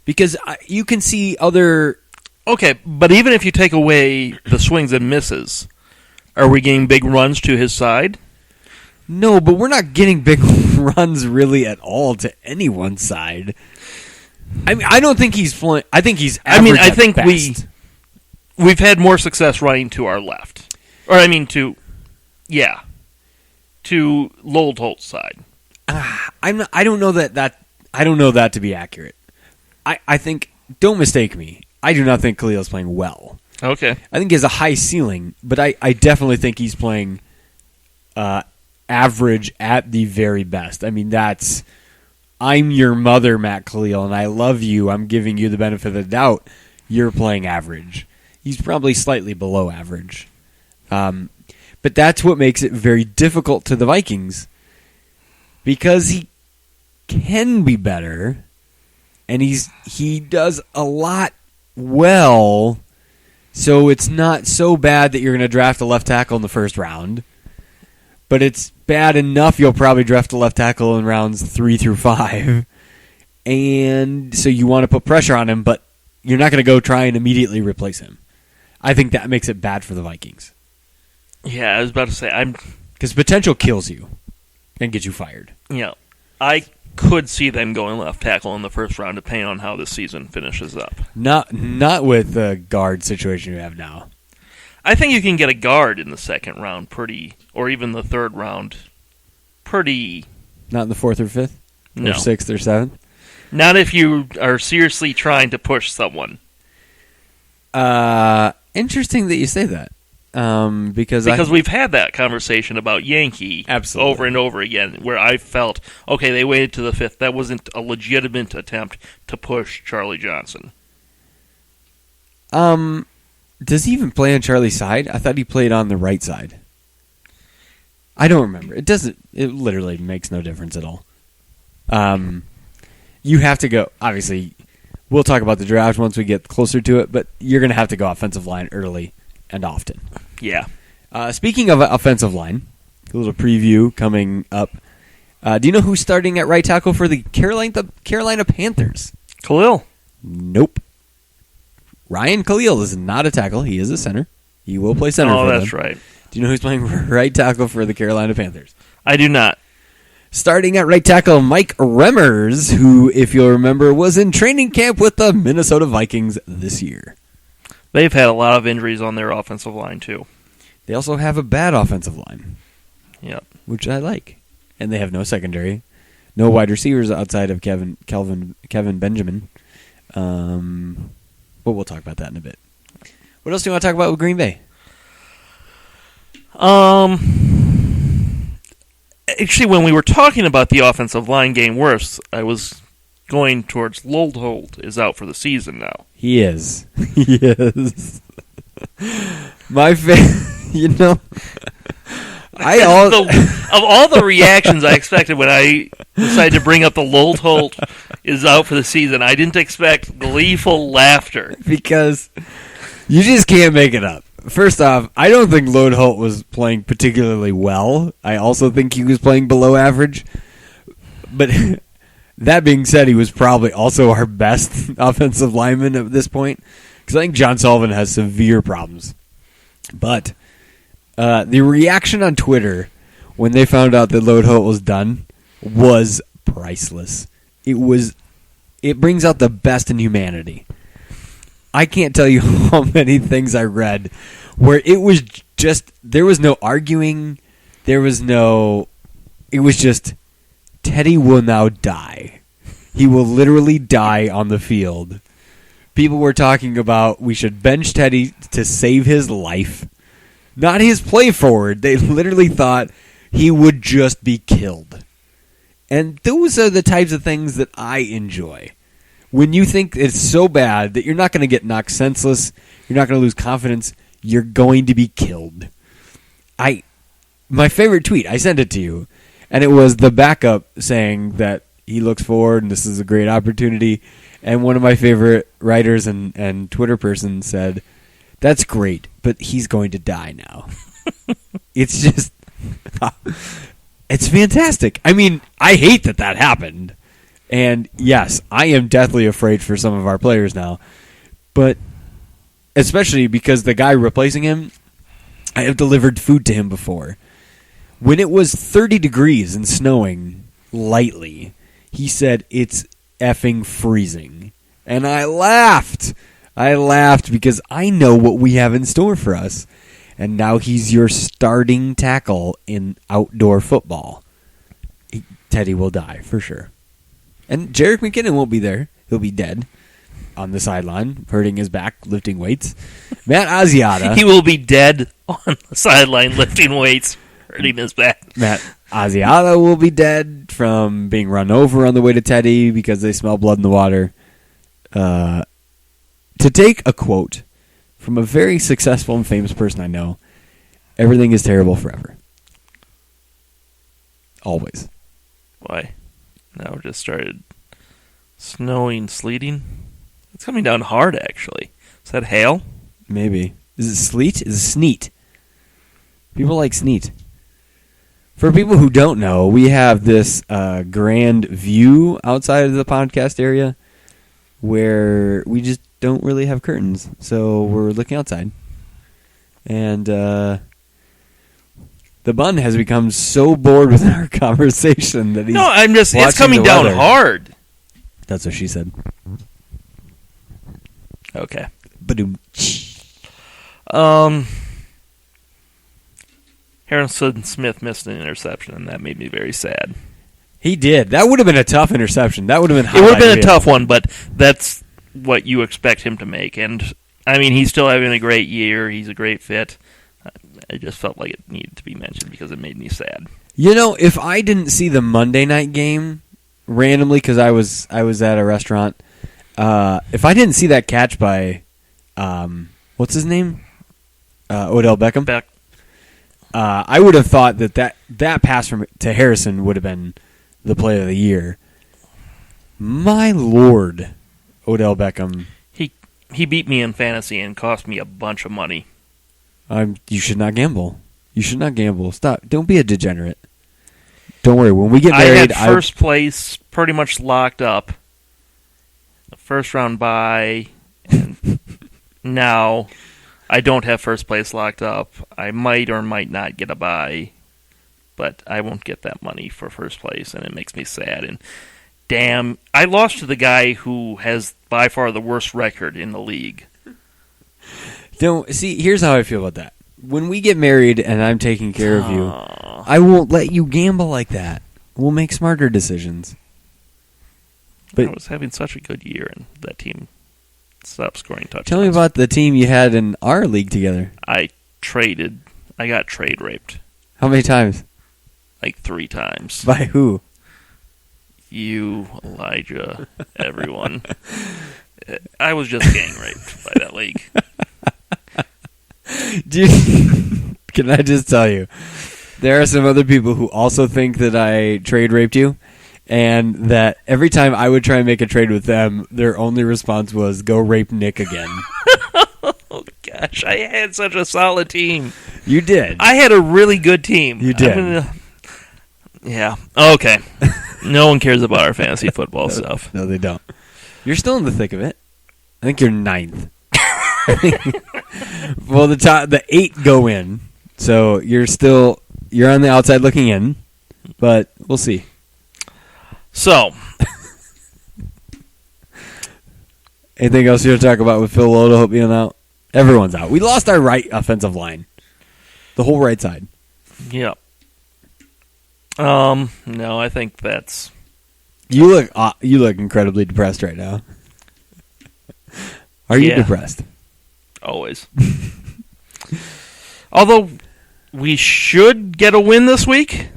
[SPEAKER 3] because you can see other.
[SPEAKER 4] Okay, but even if you take away the swings and misses, are we getting big runs to his side?
[SPEAKER 3] No, but we're not getting big runs really at all to anyone's side. I mean, I don't think he's flying. I think he's average.
[SPEAKER 4] I think
[SPEAKER 3] at best.
[SPEAKER 4] we've had more success running to our left, or I mean to Lowell Holt's side.
[SPEAKER 3] I don't know that to be accurate. I think, don't mistake me, I do not think Khalil's playing well.
[SPEAKER 4] Okay.
[SPEAKER 3] I think he has a high ceiling, but I definitely think he's playing average at the very best. I mean, I'm your mother, Matt Khalil, and I love you. I'm giving you the benefit of the doubt. You're playing average. He's probably slightly below average. But that's what makes it very difficult to the Vikings because he can be better, and he does a lot well, so it's not so bad that you're going to draft a left tackle in the first round, but it's bad enough you'll probably draft a left tackle in rounds 3 through 5, and so you want to put pressure on him, but you're not going to go try and immediately replace him. I think that makes it bad for the Vikings.
[SPEAKER 4] Yeah, I was about to say
[SPEAKER 3] because potential kills you and gets you fired.
[SPEAKER 4] Yeah, I could see them going left tackle in the first round, depending on how this season finishes up.
[SPEAKER 3] Not with the guard situation you have now.
[SPEAKER 4] I think you can get a guard in the second round, or even the third round, pretty.
[SPEAKER 3] Not in the 4th or 5th,
[SPEAKER 4] no.
[SPEAKER 3] Or 6th or 7th.
[SPEAKER 4] Not if you are seriously trying to push someone.
[SPEAKER 3] Interesting that you say that. Because
[SPEAKER 4] we've had that conversation about Yankee
[SPEAKER 3] absolutely
[SPEAKER 4] over and over again, where I felt, okay, they waited to the 5th. That wasn't a legitimate attempt to push Charlie Johnson.
[SPEAKER 3] Does he even play on Charlie's side? I thought he played on the right side. I don't remember. It literally makes no difference at all. You have to go, obviously, we'll talk about the draft once we get closer to it, but you're going to have to go offensive line early and often.
[SPEAKER 4] Yeah.
[SPEAKER 3] Speaking of offensive line, a little preview coming up. Do you know who's starting at right tackle for the Carolina Panthers?
[SPEAKER 4] Khalil.
[SPEAKER 3] Nope. Ryan Khalil is not a tackle. He is a center. He will play center for them.
[SPEAKER 4] Oh, that's right.
[SPEAKER 3] Do you know who's playing right tackle for the Carolina Panthers?
[SPEAKER 4] I do not.
[SPEAKER 3] Starting at right tackle, Mike Remmers, who, if you'll remember, was in training camp with the Minnesota Vikings this year.
[SPEAKER 4] They've had a lot of injuries on their offensive line, too.
[SPEAKER 3] They also have a bad offensive line.
[SPEAKER 4] Yep.
[SPEAKER 3] Which I like. And they have no secondary. No wide receivers outside of Kevin Benjamin. But we'll talk about that in a bit. What else do you want to talk about with Green Bay?
[SPEAKER 4] Actually, when we were talking about the offensive line getting worse, I was going towards Lodeholt is out for the season now.
[SPEAKER 3] He is. He is. My favorite,
[SPEAKER 4] of all the reactions I expected when I decided to bring up the Lodeholt is out for the season, I didn't expect gleeful laughter.
[SPEAKER 3] Because you just can't make it up. First off, I don't think Lodeholt was playing particularly well. I also think he was playing below average. But that being said, he was probably also our best offensive lineman at this point. Because I think John Sullivan has severe problems. But the reaction on Twitter when they found out that Lodeholt was done was priceless. It brings out the best in humanity. I can't tell you how many things I read where it was just, there was no arguing, it was just, Teddy will now die. He will literally die on the field. People were talking about we should bench Teddy to save his life. Not his play forward. They literally thought he would just be killed. And those are the types of things that I enjoy. When you think it's so bad that you're not going to get knocked senseless, you're not going to lose confidence, you're going to be killed. My favorite tweet, I sent it to you, and it was the backup saying that he looks forward and this is a great opportunity. And one of my favorite writers and Twitter person said, "That's great, but he's going to die now." It's just, it's fantastic. I mean, I hate that happened. And yes, I am deathly afraid for some of our players now. But especially because the guy replacing him, I have delivered food to him before. When it was 30 degrees and snowing lightly, he said, "It's effing freezing." And I laughed. I laughed because I know what we have in store for us. And now he's your starting tackle in outdoor football. Teddy will die, for sure. And Jerick McKinnon won't be there. He'll be dead on the sideline, hurting his back, lifting weights. Matt Asiata.
[SPEAKER 4] He will be dead on the sideline, lifting weights, hurting his back.
[SPEAKER 3] Matt Asiata will be dead from being run over on the way to Teddy because they smell blood in the water. To take a quote from a very successful and famous person I know, everything is terrible forever. Always.
[SPEAKER 4] Why? Now it just started snowing, sleeting. It's coming down hard, actually. Is that hail?
[SPEAKER 3] Maybe. Is it sleet? Is it sneet? People like sneet. For people who don't know, we have this grand view outside of the podcast area where we just don't really have curtains. So we're looking outside. And the bun has become so bored with our conversation that he's
[SPEAKER 4] it's coming down hard.
[SPEAKER 3] That's what she said.
[SPEAKER 4] Okay.
[SPEAKER 3] Ba-doom.
[SPEAKER 4] Harrison Smith missed an interception, and that made me very sad.
[SPEAKER 3] He did. That would have been a tough interception. That would have been.
[SPEAKER 4] It would have been a tough one, but that's what you expect him to make. And I mean, he's still having a great year. He's a great fit. I just felt like it needed to be mentioned because it made me sad.
[SPEAKER 3] You know, if I didn't see the Monday night game randomly because I was at a restaurant, if I didn't see that catch by, what's his name, Odell Beckham, I would have thought that pass to Harrison would have been the play of the year. My Lord, Odell Beckham.
[SPEAKER 4] He beat me in fantasy and cost me a bunch of money.
[SPEAKER 3] You should not gamble. You should not gamble. Stop. Don't be a degenerate. Don't worry. When we get married,
[SPEAKER 4] I had first place pretty much locked up. The first round bye, and now I don't have first place locked up. I might or might not get a bye, but I won't get that money for first place, and it makes me sad. And damn, I lost to the guy who has by far the worst record in the league.
[SPEAKER 3] Here's how I feel about that. When we get married and I'm taking care of you, I won't let you gamble like that. We'll make smarter decisions.
[SPEAKER 4] But I was having such a good year, and that team stop scoring touchdowns.
[SPEAKER 3] Tell me about the team you had in our league together.
[SPEAKER 4] I got trade raped.
[SPEAKER 3] How many times?
[SPEAKER 4] Like 3 times.
[SPEAKER 3] By who?
[SPEAKER 4] You, Elijah, everyone. I was just gang raped by that league.
[SPEAKER 3] Can I just tell you, there are some other people who also think that I trade raped you, and that every time I would try and make a trade with them, their only response was, go rape Nick again.
[SPEAKER 4] Oh, gosh. I had such a solid team.
[SPEAKER 3] You did.
[SPEAKER 4] I had a really good team.
[SPEAKER 3] You did.
[SPEAKER 4] Yeah. Okay. No one cares about our fantasy football stuff.
[SPEAKER 3] No, they don't. You're still in the thick of it. I think you're 9th. Well, the 8 go in, so you're on the outside looking in, but we'll see.
[SPEAKER 4] So,
[SPEAKER 3] anything else you want to talk about with Phil Loda being out? Everyone's out. We lost our right offensive line, the whole right side.
[SPEAKER 4] Yeah. No, I think that's.
[SPEAKER 3] You look incredibly depressed right now. Are you depressed?
[SPEAKER 4] Always. Although we should get a win this week.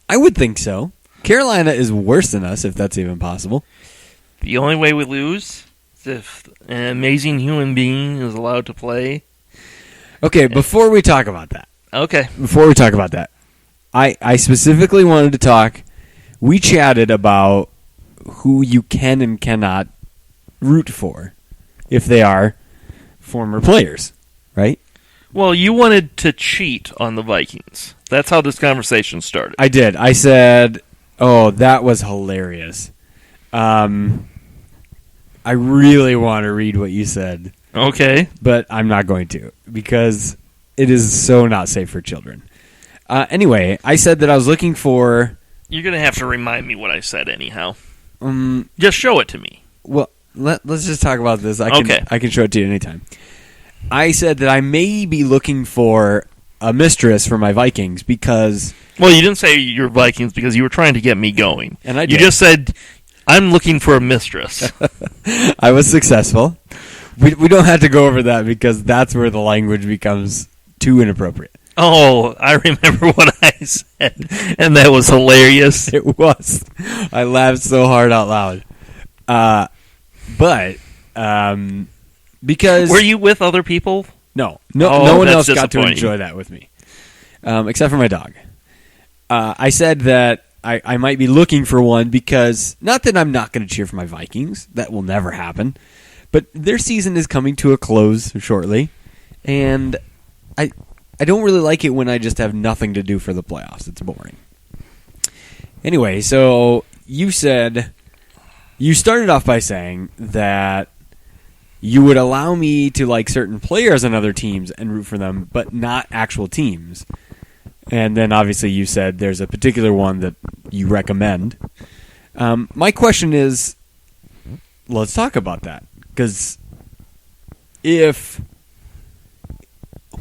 [SPEAKER 3] I would think so. Carolina is worse than us, if that's even possible.
[SPEAKER 4] The only way we lose is if an amazing human being is allowed to play.
[SPEAKER 3] Okay, before we talk about that.
[SPEAKER 4] Okay.
[SPEAKER 3] Before we talk about that, I specifically wanted to talk. We chatted about who you can and cannot root for if they are former players, right?
[SPEAKER 4] Well, you wanted to cheat on the Vikings. That's how this conversation started.
[SPEAKER 3] I did. I said, oh, that was hilarious. I really want to read what you said.
[SPEAKER 4] Okay.
[SPEAKER 3] But I'm not going to because it is so not safe for children. Anyway, I said that I was looking for...
[SPEAKER 4] You're going to have to remind me what I said anyhow. Just show it to me.
[SPEAKER 3] Well, let's just talk about this. I can show it to you anytime. I said that I may be looking for a mistress for my Vikings because...
[SPEAKER 4] Well, you didn't say your Vikings because you were trying to get me going.
[SPEAKER 3] And I did.
[SPEAKER 4] You just said, I'm looking for a mistress.
[SPEAKER 3] I was successful. We don't have to go over that because that's where the language becomes too inappropriate.
[SPEAKER 4] Oh, I remember what I said, and that was hilarious.
[SPEAKER 3] It was. I laughed so hard out loud. But because...
[SPEAKER 4] Were you with other people?
[SPEAKER 3] No one else got to enjoy that with me, except for my dog. I said that I might be looking for one because, not that I'm not going to cheer for my Vikings, that will never happen, but their season is coming to a close shortly, and I don't really like it when I just have nothing to do for the playoffs. It's boring. Anyway, so you started off by saying that you would allow me to like certain players on other teams and root for them, but not actual teams. And then obviously you said there's a particular one that you recommend. My question is, let's talk about that. Because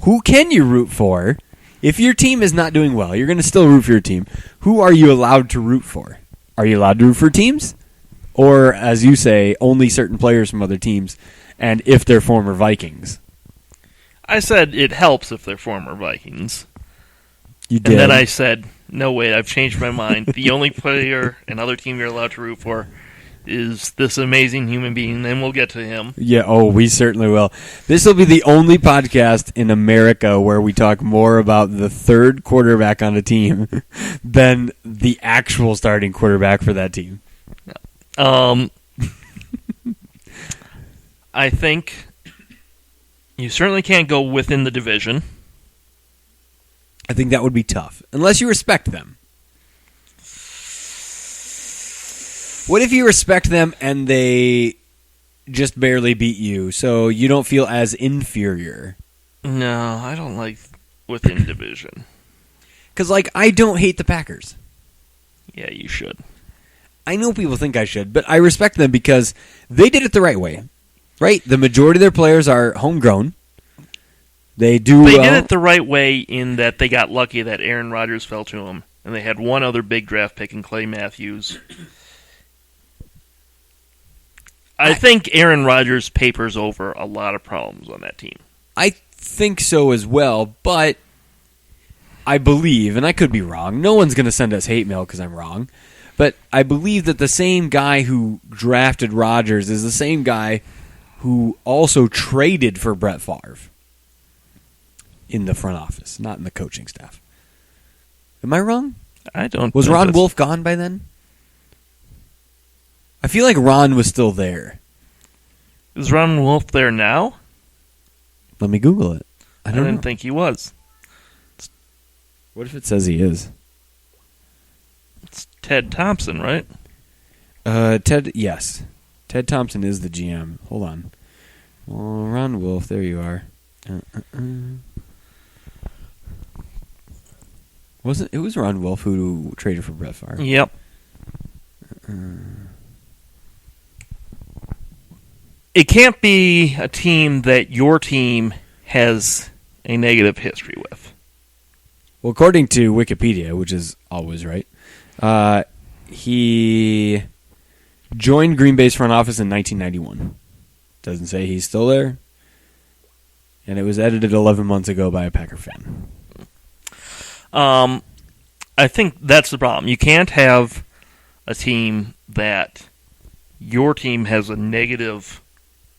[SPEAKER 3] who can you root for? If your team is not doing well, you're going to still root for your team. Who are you allowed to root for? Are you allowed to root for teams? Or, as you say, only certain players from other teams, and if they're former Vikings?
[SPEAKER 4] I said it helps if they're former Vikings.
[SPEAKER 3] You did.
[SPEAKER 4] And then I said, no, wait, I've changed my mind. The only player and other team you're allowed to root for is this amazing human being, and we'll get to him.
[SPEAKER 3] Yeah, we certainly will. This will be the only podcast in America where we talk more about the third quarterback on a team than the actual starting quarterback for that team.
[SPEAKER 4] I think you certainly can't go within the division.
[SPEAKER 3] I think that would be tough, unless you respect them. What if you respect them and they just barely beat you, so you don't feel as inferior?
[SPEAKER 4] No, I don't like within division.
[SPEAKER 3] Because, I don't hate the Packers.
[SPEAKER 4] Yeah, you should.
[SPEAKER 3] I know people think I should, but I respect them because they did it the right way. Right? The majority of their players are homegrown. They did
[SPEAKER 4] it the right way in that they got lucky that Aaron Rodgers fell to them, and they had one other big draft pick in Clay Matthews. I think Aaron Rodgers papers over a lot of problems on that team.
[SPEAKER 3] I think so as well, but I believe, and I could be wrong, no one's going to send us hate mail because I'm wrong, but I believe that the same guy who drafted Rodgers is the same guy who also traded for Brett Favre in the front office, not in the coaching staff. Am I wrong?
[SPEAKER 4] I don't.
[SPEAKER 3] Was Ron Wolf gone by then? I feel like Ron was still there.
[SPEAKER 4] Is Ron Wolf there now?
[SPEAKER 3] Let me Google it. I
[SPEAKER 4] didn't
[SPEAKER 3] know.
[SPEAKER 4] think he was.
[SPEAKER 3] What if it says he is?
[SPEAKER 4] It's Ted Thompson, right?
[SPEAKER 3] Yes. Ted Thompson is the GM. Hold on. Oh, Ron Wolf, there you are. It was Ron Wolf who traded for Brett Favre.
[SPEAKER 4] Yep. It can't be a team that your team has a negative history with.
[SPEAKER 3] Well, according to Wikipedia, which is always right, he joined Green Bay's front office in 1991. Doesn't say he's still there. And it was edited 11 months ago by a Packer fan.
[SPEAKER 4] I think that's the problem. You can't have a team that your team has a negative,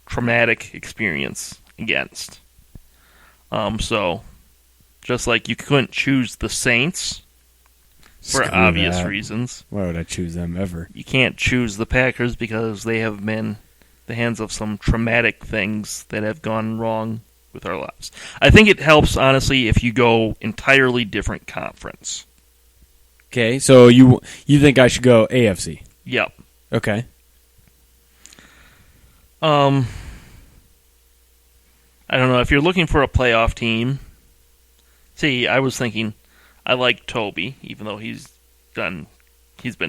[SPEAKER 4] traumatic experience against. So, just like you couldn't choose the Saints for obvious reasons.
[SPEAKER 3] Why would I choose them ever?
[SPEAKER 4] You can't choose the Packers because they have been the hands of some traumatic things that have gone wrong with our lives. I think it helps, honestly, if you go entirely different conference.
[SPEAKER 3] Okay, so you think I should go AFC?
[SPEAKER 4] Yep.
[SPEAKER 3] Okay.
[SPEAKER 4] I don't know, if you're looking for a playoff team, see, I was thinking, I like Toby, even though he's been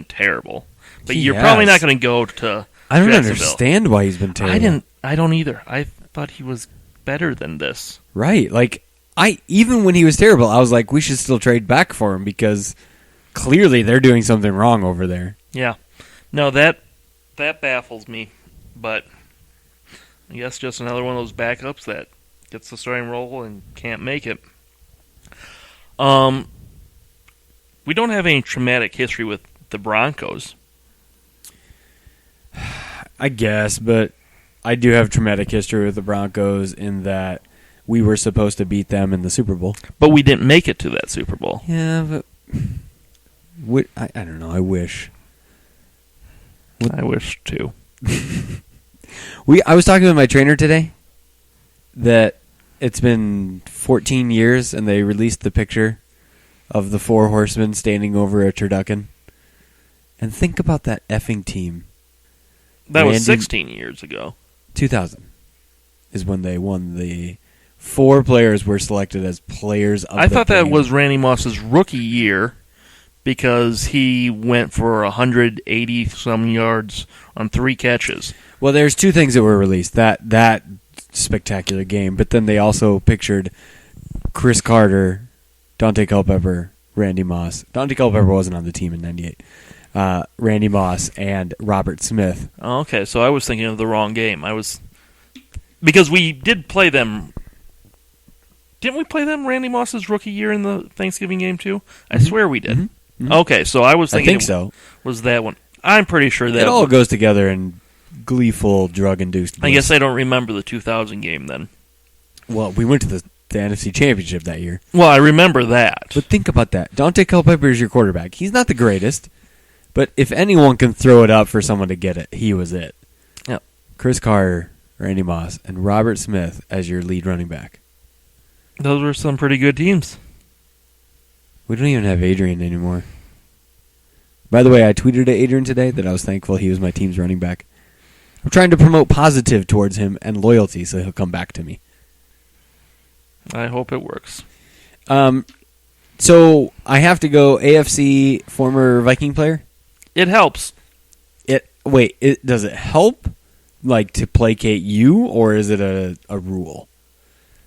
[SPEAKER 4] terrible. But you're probably not going to go to
[SPEAKER 3] I don't understand why he's been terrible.
[SPEAKER 4] I don't either. I thought he was better than this.
[SPEAKER 3] Right. Like, even when he was terrible, I was like, we should still trade back for him because clearly they're doing something wrong over there.
[SPEAKER 4] Yeah. No, that baffles me. But I guess just another one of those backups that gets the starting role and can't make it. We don't have any traumatic history with the Broncos.
[SPEAKER 3] I guess, but I do have traumatic history with the Broncos in that we were supposed to beat them in the Super Bowl.
[SPEAKER 4] But we didn't make it to that Super Bowl.
[SPEAKER 3] Yeah, but I don't know. I wish.
[SPEAKER 4] I wish, too.
[SPEAKER 3] I was talking with my trainer today that it's been 14 years and they released the picture of the four horsemen standing over a turducken. And think about that effing team.
[SPEAKER 4] That was 16 years ago.
[SPEAKER 3] 2000 is when they won. The four players were selected as players of the
[SPEAKER 4] I thought that
[SPEAKER 3] game.
[SPEAKER 4] was Randy Moss's rookie year because he went for 180-some yards on 3 catches.
[SPEAKER 3] Well, there's 2 things that were released. That spectacular game, but then they also pictured Chris Carter, Dante Culpepper, Randy Moss. Dante Culpepper wasn't on the team in 98. Randy Moss and Robert Smith.
[SPEAKER 4] Oh, okay, so I was thinking of the wrong game. Because we did play them. Didn't we play them Randy Moss's rookie year in the Thanksgiving game too? I swear we did.
[SPEAKER 3] Mm-hmm.
[SPEAKER 4] Okay, so I was thinking.
[SPEAKER 3] I think so.
[SPEAKER 4] Was that one? I'm pretty sure that
[SPEAKER 3] it all goes together in gleeful, drug-induced bliss.
[SPEAKER 4] I guess I don't remember the 2000 game then.
[SPEAKER 3] Well, we went to the NFC Championship that year.
[SPEAKER 4] Well, I remember that.
[SPEAKER 3] But think about that. Dante Culpepper is your quarterback. He's not the greatest, but if anyone can throw it up for someone to get it, he was it.
[SPEAKER 4] Yep.
[SPEAKER 3] Chris Carter, Randy Moss, and Robert Smith as your lead running back.
[SPEAKER 4] Those were some pretty good teams.
[SPEAKER 3] We don't even have Adrian anymore. By the way, I tweeted at Adrian today that I was thankful he was my team's running back. I'm trying to promote positive towards him and loyalty so he'll come back to me.
[SPEAKER 4] I hope it works.
[SPEAKER 3] So I have to go AFC former Viking player?
[SPEAKER 4] It helps.
[SPEAKER 3] Does it help like to placate you, or is it a rule?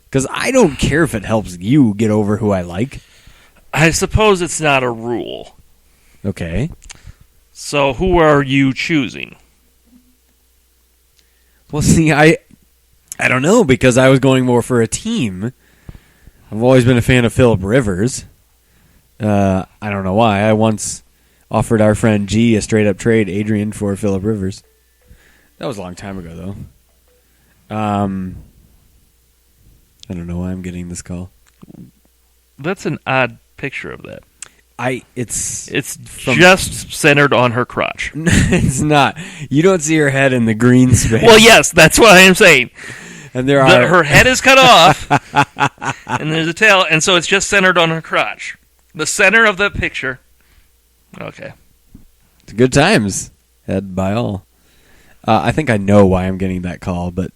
[SPEAKER 3] Because I don't care if it helps you get over who I like.
[SPEAKER 4] I suppose it's not a rule.
[SPEAKER 3] Okay.
[SPEAKER 4] So who are you choosing?
[SPEAKER 3] Well, see, I don't know, because I was going more for a team. I've always been a fan of Phillip Rivers. I don't know why. I once offered our friend G a straight-up trade, Adrian, for Phillip Rivers. That was a long time ago, though. I don't know why I'm getting this call.
[SPEAKER 4] That's an odd picture of that.
[SPEAKER 3] It's
[SPEAKER 4] just centered on her crotch.
[SPEAKER 3] It's not. You don't see her head in the green space.
[SPEAKER 4] Well, yes, that's what I am saying.
[SPEAKER 3] And
[SPEAKER 4] her head is cut off, and there's a tail, and so it's just centered on her crotch. The center of the picture. Okay.
[SPEAKER 3] It's good times. Had by all. I think I know why I'm getting that call, but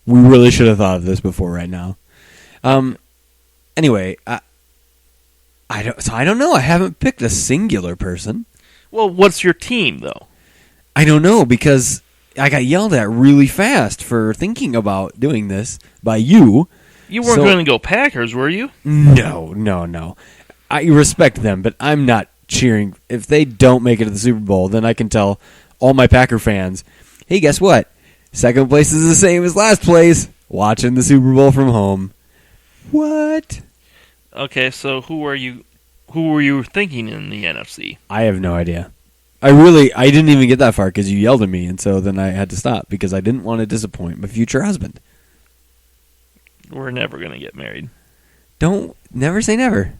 [SPEAKER 3] we really should have thought of this before right now. Anyway, I don't know. I haven't picked a singular person.
[SPEAKER 4] Well, what's your team, though?
[SPEAKER 3] I don't know, because I got yelled at really fast for thinking about doing this by you.
[SPEAKER 4] You weren't going to go Packers, were you?
[SPEAKER 3] No. I respect them, but I'm not cheering. If they don't make it to the Super Bowl, then I can tell all my Packer fans, hey, guess what? Second place is the same as last place. Watching the Super Bowl from home. What?
[SPEAKER 4] Okay, so who were you thinking in the NFC?
[SPEAKER 3] I have no idea. I didn't even get that far because you yelled at me, and so then I had to stop because I didn't want to disappoint my future husband.
[SPEAKER 4] We're never going to get married.
[SPEAKER 3] Never say never,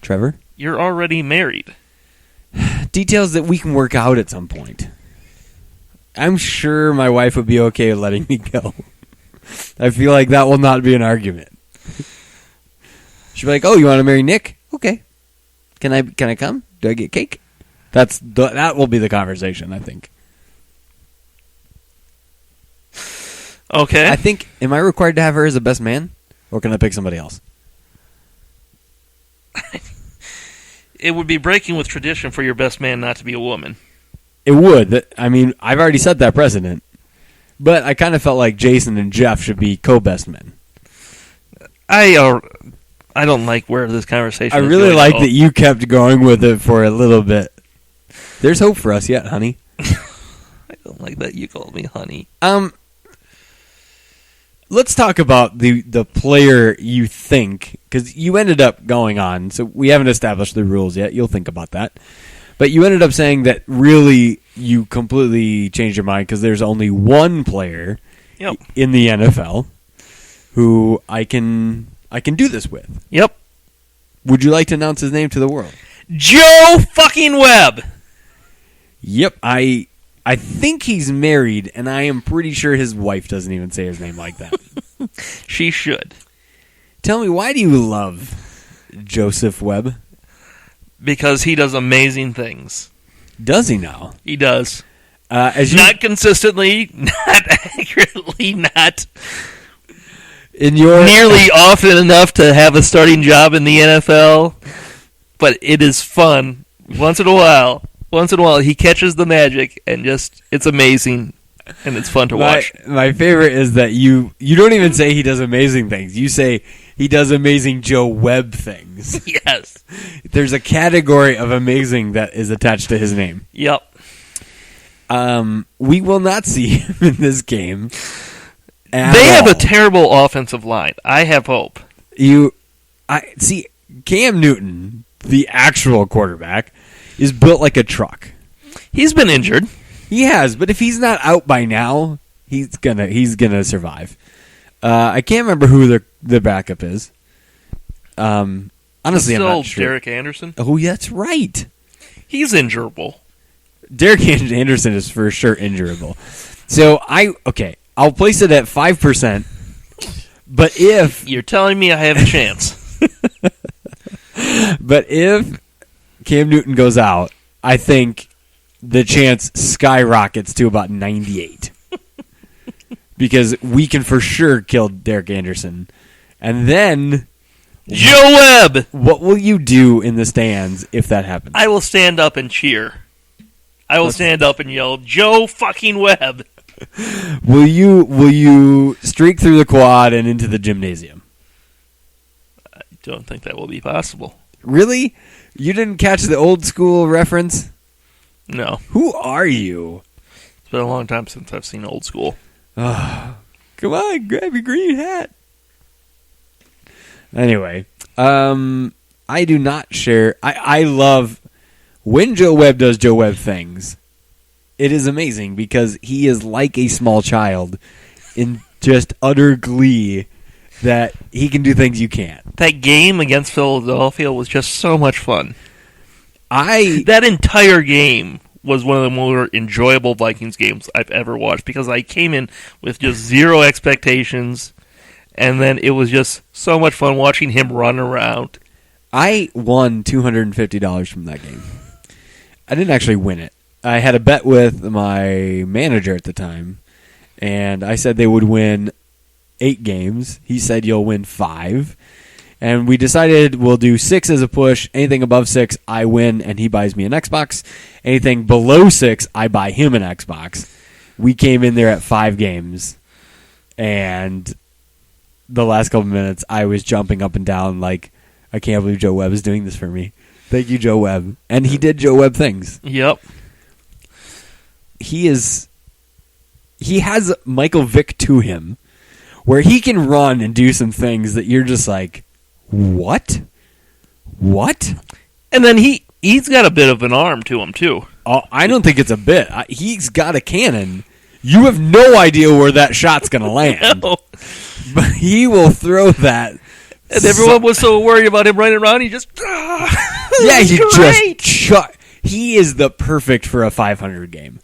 [SPEAKER 3] Trevor.
[SPEAKER 4] You're already married.
[SPEAKER 3] Details that we can work out at some point. I'm sure my wife would be okay with letting me go. I feel like that will not be an argument. She'll be like, "Oh, you want to marry Nick? Okay. Can I come? Do I get cake?" That will be the conversation, I think.
[SPEAKER 4] Okay.
[SPEAKER 3] I think, am I required to have her as a best man, or can I pick somebody else?
[SPEAKER 4] It would be breaking with tradition for your best man not to be a woman.
[SPEAKER 3] It would. I mean, I've already set that precedent. But I kind of felt like Jason and Jeff should be co-best men.
[SPEAKER 4] I don't like where this conversation is
[SPEAKER 3] I really
[SPEAKER 4] going
[SPEAKER 3] like that you kept going with it for a little bit. There's hope for us yet, honey.
[SPEAKER 4] I don't like that you called me honey.
[SPEAKER 3] Let's talk about the player you think, because you ended up going on, so we haven't established the rules yet. You'll think about that. But you ended up saying that really you completely changed your mind because there's only one player in the NFL who I can do this with.
[SPEAKER 4] Yep.
[SPEAKER 3] Would you like to announce his name to the world?
[SPEAKER 4] Joe fucking Webb.
[SPEAKER 3] Yep. I think he's married, and I am pretty sure his wife doesn't even say his name like that.
[SPEAKER 4] She should.
[SPEAKER 3] Tell me, why do you love Joseph Webb?
[SPEAKER 4] Because he does amazing things.
[SPEAKER 3] Does he now?
[SPEAKER 4] He does.
[SPEAKER 3] Not
[SPEAKER 4] consistently, not accurately, not
[SPEAKER 3] nearly
[SPEAKER 4] often enough to have a starting job in the NFL, but it is fun. Once in a while, he catches the magic, and it's amazing, and it's fun to watch.
[SPEAKER 3] My favorite is that you don't even say he does amazing things. You say he does amazing Joe Webb things.
[SPEAKER 4] Yes.
[SPEAKER 3] There's a category of amazing that is attached to his name.
[SPEAKER 4] Yep.
[SPEAKER 3] We will not see him in this game.
[SPEAKER 4] They have a terrible offensive line. I have hope.
[SPEAKER 3] See Cam Newton, the actual quarterback, is built like a truck.
[SPEAKER 4] He's been injured.
[SPEAKER 3] He has, but if he's not out by now, he's gonna survive. I can't remember who the backup is. Honestly, I'm not sure.
[SPEAKER 4] Derek Anderson.
[SPEAKER 3] Oh, yeah, that's right.
[SPEAKER 4] He's injurable.
[SPEAKER 3] Derek Anderson is for sure injurable. So I'll place it at 5%. But if
[SPEAKER 4] you're telling me I have a chance,
[SPEAKER 3] but if Cam Newton goes out, I think the chance skyrockets to about 98. Because we can for sure kill Derek Anderson. And then
[SPEAKER 4] Joe Webb!
[SPEAKER 3] What will you do in the stands if that happens?
[SPEAKER 4] I will stand up and cheer. I will stand up and yell, Joe fucking Webb!
[SPEAKER 3] Will you streak through the quad and into the gymnasium?
[SPEAKER 4] I don't think that will be possible.
[SPEAKER 3] Really? You didn't catch the old school reference?
[SPEAKER 4] No.
[SPEAKER 3] Who are you?
[SPEAKER 4] It's been a long time since I've seen old school.
[SPEAKER 3] Oh, come on, grab your green hat. Anyway, I do not share. I love when Joe Webb does Joe Webb things. It is amazing because he is like a small child in just utter glee that he can do things you can't.
[SPEAKER 4] That game against Philadelphia was just so much fun.
[SPEAKER 3] That
[SPEAKER 4] entire game was one of the more enjoyable Vikings games I've ever watched because I came in with just zero expectations, and then it was just so much fun watching him run around.
[SPEAKER 3] I won $250 from that game. I didn't actually win it. I had a bet with my manager at the time, and I said they would win 8 games. He said, you'll win 5. And we decided we'll do 6 as a push. Anything above 6, I win, and he buys me an Xbox. Anything below 6, I buy him an Xbox. We came in there at 5 games, and the last couple minutes, I was jumping up and down like, I can't believe Joe Webb is doing this for me. Thank you, Joe Webb. And he did Joe Webb things.
[SPEAKER 4] Yep.
[SPEAKER 3] He has Michael Vick to him, where he can run and do some things that you're just like, what?
[SPEAKER 4] And then he's got a bit of an arm to him, too.
[SPEAKER 3] Oh, I don't think it's a bit. He's got a cannon. You have no idea where that shot's going to land.
[SPEAKER 4] No.
[SPEAKER 3] But he will throw that.
[SPEAKER 4] And everyone was so worried about him running around, he just...
[SPEAKER 3] yeah, he is the perfect for a 500 game.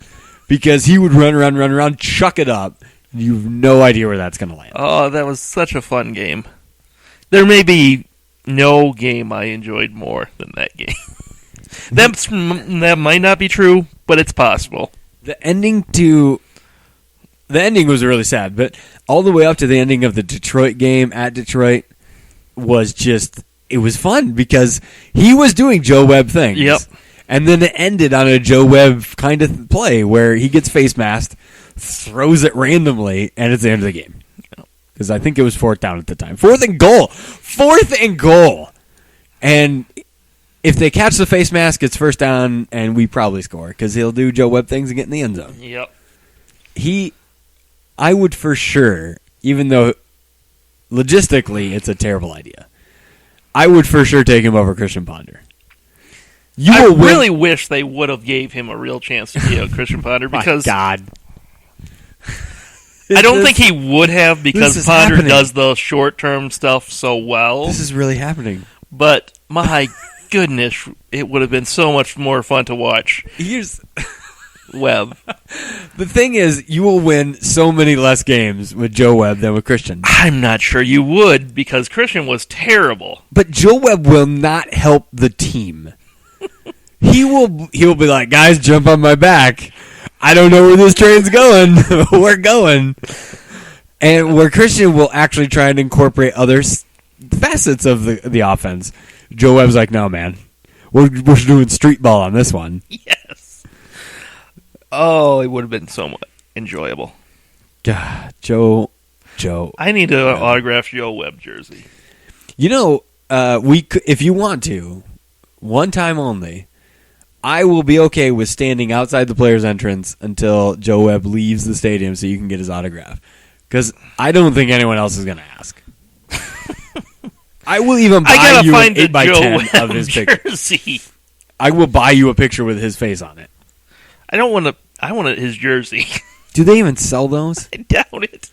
[SPEAKER 3] Because he would run around, chuck it up, and you have no idea where that's going to land.
[SPEAKER 4] Oh, that was such a fun game. There may be no game I enjoyed more than that game. That might not be true, but it's possible.
[SPEAKER 3] The ending was really sad, but all the way up to the ending of the Detroit game at Detroit was just, it was fun because he was doing Joe Webb things.
[SPEAKER 4] Yep.
[SPEAKER 3] And then it ended on a Joe Webb kind of play where he gets face masked, throws it randomly, and it's the end of the game. Because I think it was 4th down at the time. 4th and goal. And if they catch the face mask, it's 1st down, and we probably score because he'll do Joe Webb things and get in the end zone.
[SPEAKER 4] Yep.
[SPEAKER 3] I would for sure, even though logistically it's a terrible idea, I would for sure take him over Christian Ponder.
[SPEAKER 4] I really wish they would have gave him a real chance to be a Christian Ponder because
[SPEAKER 3] my God.
[SPEAKER 4] I don't think he would have because Ponder does the short-term stuff so well.
[SPEAKER 3] This is really happening.
[SPEAKER 4] But my goodness, it would have been so much more fun to watch. Webb.
[SPEAKER 3] The thing is, you will win so many less games with Joe Webb than with Christian.
[SPEAKER 4] I'm not sure you would because Christian was terrible.
[SPEAKER 3] But Joe Webb will not help the team. He will be like, guys, jump on my back. I don't know where this train's going. We're going. And where Christian will actually try and incorporate other facets of the offense. Joe Webb's like, no, man. We're doing street ball on this one.
[SPEAKER 4] Yes. Oh, it would have been so much enjoyable.
[SPEAKER 3] God, Joe.
[SPEAKER 4] I need to autograph Joe Webb jersey.
[SPEAKER 3] You know, if you want to, one time only, I will be okay with standing outside the player's entrance until Joe Webb leaves the stadium so you can get his autograph. Because I don't think anyone else is going to ask. I will even buy you an 8x10 of his picture. I will buy you a picture with his face on it.
[SPEAKER 4] I want his jersey.
[SPEAKER 3] Do they even sell those?
[SPEAKER 4] I doubt it.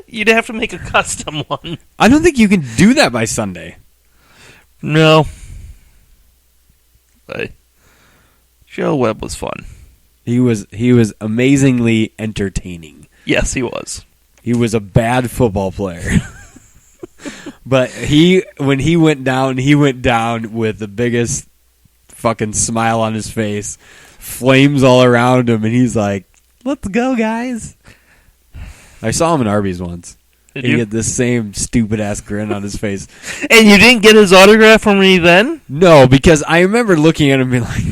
[SPEAKER 4] You'd have to make a custom one.
[SPEAKER 3] I don't think you can do that by Sunday.
[SPEAKER 4] No. But Joe Webb was fun.
[SPEAKER 3] He was amazingly entertaining.
[SPEAKER 4] Yes, he was.
[SPEAKER 3] He was a bad football player. But when he went down with the biggest fucking smile on his face, flames all around him, and he's like, let's go, guys. I saw him in Arby's once.
[SPEAKER 4] Did
[SPEAKER 3] he
[SPEAKER 4] you?
[SPEAKER 3] had this same stupid-ass grin on his face.
[SPEAKER 4] And you didn't get his autograph from me then?
[SPEAKER 3] No, because I remember looking at him and being like,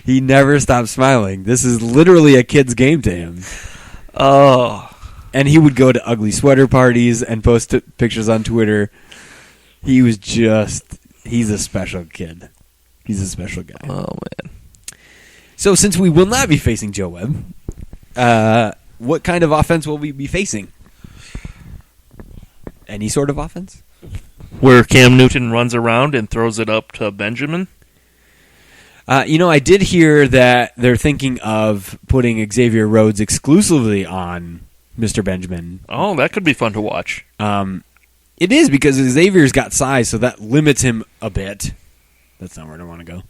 [SPEAKER 3] he never stopped smiling. This is literally a kid's game to him.
[SPEAKER 4] Oh.
[SPEAKER 3] And he would go to ugly sweater parties and post pictures on Twitter. He's a special kid. He's a special guy.
[SPEAKER 4] Oh, man.
[SPEAKER 3] So since we will not be facing Joe Webb, what kind of offense will we be facing? Any sort of offense?
[SPEAKER 4] Where Cam Newton runs around and throws it up to Benjamin?
[SPEAKER 3] I did hear that they're thinking of putting Xavier Rhodes exclusively on Mr. Benjamin.
[SPEAKER 4] Oh, that could be fun to watch.
[SPEAKER 3] It is, because Xavier's got size, so that limits him a bit. That's not where I want to go.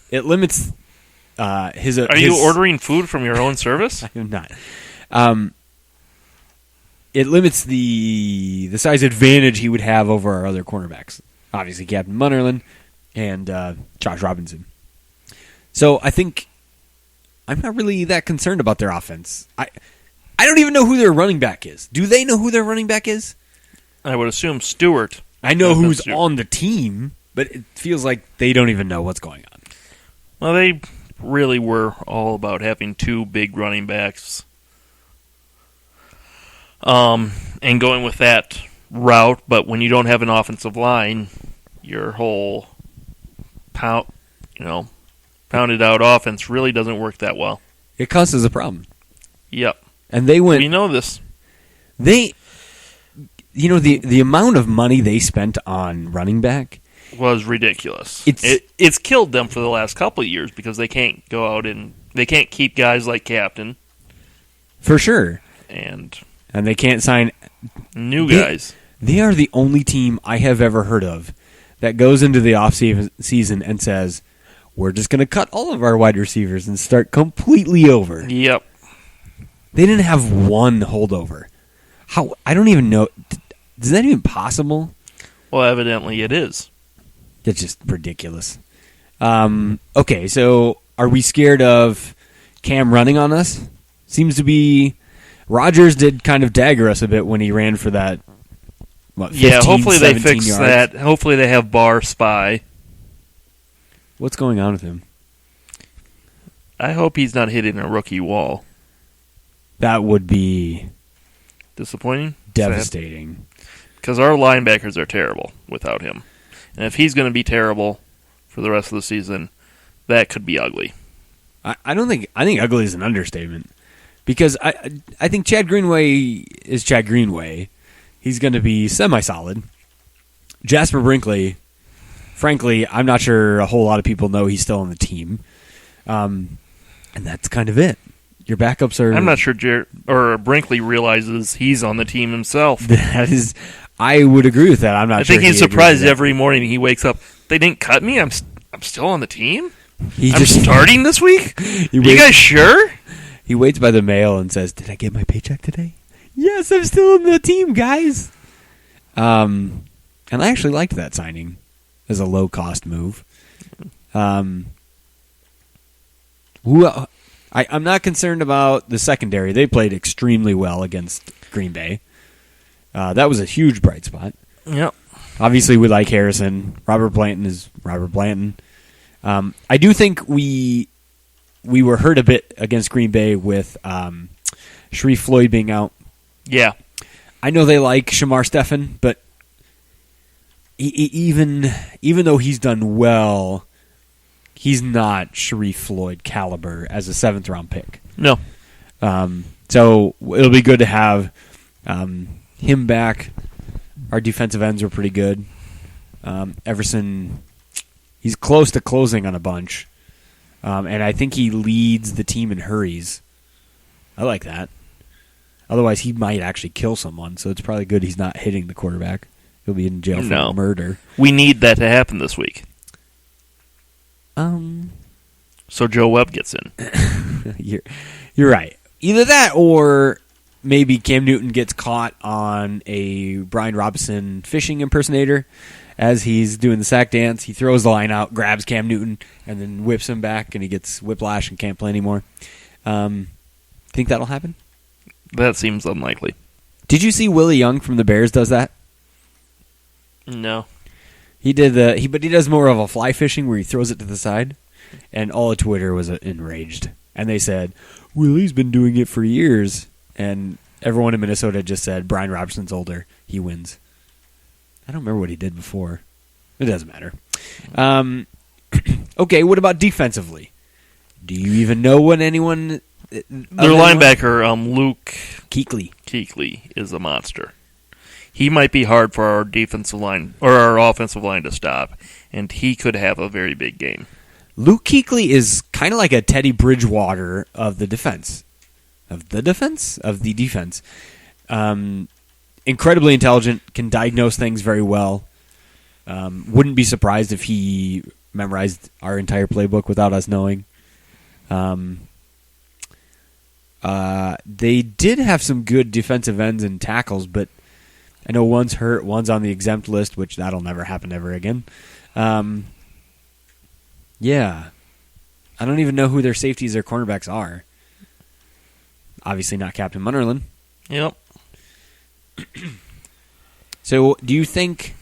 [SPEAKER 3] It limits his...
[SPEAKER 4] Are you ordering food from your own service?
[SPEAKER 3] I am not. It limits the size advantage he would have over our other cornerbacks. Obviously, Captain Munnerlyn and Josh Robinson. So I think I'm not really that concerned about their offense. I don't even know who their running back is. Do they know who their running back is?
[SPEAKER 4] I would assume Stewart.
[SPEAKER 3] I know who's on the team, but it feels like they don't even know what's going on.
[SPEAKER 4] Well, they really were all about having two big running backs. And going with that route, but when you don't have an offensive line, your whole pounded out offense really doesn't work that well.
[SPEAKER 3] It causes a problem.
[SPEAKER 4] Yep.
[SPEAKER 3] And they went...
[SPEAKER 4] We know this.
[SPEAKER 3] The amount of money they spent on running back
[SPEAKER 4] was ridiculous. It's killed them for the last couple of years because they can't go out and they can't keep guys like Captain.
[SPEAKER 3] For sure.
[SPEAKER 4] And
[SPEAKER 3] they can't sign
[SPEAKER 4] new guys.
[SPEAKER 3] They are the only team I have ever heard of that goes into the offseason and says, we're just going to cut all of our wide receivers and start completely over.
[SPEAKER 4] Yep.
[SPEAKER 3] They didn't have one holdover. How? I don't even know. Is that even possible?
[SPEAKER 4] Well, evidently it is.
[SPEAKER 3] It's just ridiculous. Okay, so are we scared of Cam running on us? Seems to be... Rodgers did kind of dagger us a bit when he ran for that, 15,
[SPEAKER 4] hopefully they fix
[SPEAKER 3] yards.
[SPEAKER 4] that. Hopefully they have Bar Spy.
[SPEAKER 3] What's going on with him?
[SPEAKER 4] I hope he's not hitting a rookie wall.
[SPEAKER 3] That would be...
[SPEAKER 4] disappointing?
[SPEAKER 3] Devastating.
[SPEAKER 4] Because our linebackers are terrible without him. And if he's going to be terrible for the rest of the season, that could be ugly.
[SPEAKER 3] I think ugly is an understatement. Because I think Chad Greenway is Chad Greenway. He's going to be semi-solid. Jasper Brinkley, frankly, I'm not sure a whole lot of people know he's still on the team. And that's kind of it. Your backups are...
[SPEAKER 4] I'm not sure Brinkley realizes he's on the team himself.
[SPEAKER 3] That is... I would agree with that. I'm not sure.
[SPEAKER 4] I think he's surprised every morning he wakes up. They didn't cut me? I'm still on the team? I'm starting this week? You guys sure?
[SPEAKER 3] He waits by the mail and says, "Did I get my paycheck today?" Yes, I'm still on the team, guys. And I actually liked that signing as a low-cost move. I'm not concerned about the secondary. They played extremely well against Green Bay. That was a huge bright spot.
[SPEAKER 4] Yep.
[SPEAKER 3] Obviously, we like Harrison. Robert Blanton is Robert Blanton. I do think we were hurt a bit against Green Bay with Sharif Floyd being out.
[SPEAKER 4] Yeah.
[SPEAKER 3] I know they like Shamar Stephen, but even though he's done well, he's not Sharif Floyd caliber as a 7th-round pick.
[SPEAKER 4] No.
[SPEAKER 3] So it'll be good to have him back. Our defensive ends were pretty good. Everson, he's close to closing on a bunch. And I think he leads the team in hurries. I like that. Otherwise, he might actually kill someone, so it's probably good he's not hitting the quarterback. He'll be in jail for murder.
[SPEAKER 4] We need that to happen this week. So Joe Webb gets in.
[SPEAKER 3] You're right. Either that or maybe Cam Newton gets caught on a Brian Robinson fishing impersonator as he's doing the sack dance. He throws the line out, grabs Cam Newton, and then whips him back, and he gets whiplash and can't play anymore. Think that'll happen?
[SPEAKER 4] That seems unlikely.
[SPEAKER 3] Did you see Willie Young from the Bears does that?
[SPEAKER 4] No.
[SPEAKER 3] He did but he does more of a fly fishing where he throws it to the side, and all of Twitter was enraged. And they said, Willie's been doing it for years. And everyone in Minnesota just said, Brian Robinson's older. He wins. I don't remember what he did before. It doesn't matter. Okay, what about defensively? Do you even know what anyone
[SPEAKER 4] Their linebacker, Luke
[SPEAKER 3] Kuechly,
[SPEAKER 4] is a monster. He might be hard for our defensive line or our offensive line to stop, and he could have a very big game.
[SPEAKER 3] Luke Kuechly is kind of like a Teddy Bridgewater of the defense. Of the defense? Incredibly intelligent, can diagnose things very well. Wouldn't be surprised if he memorized our entire playbook without us knowing. They did have some good defensive ends and tackles, but I know one's hurt, one's on the exempt list, which that'll never happen ever again. Yeah. I don't even know who their safeties or cornerbacks are. Obviously not Captain Munnerlyn.
[SPEAKER 4] Yep.
[SPEAKER 3] So, do you think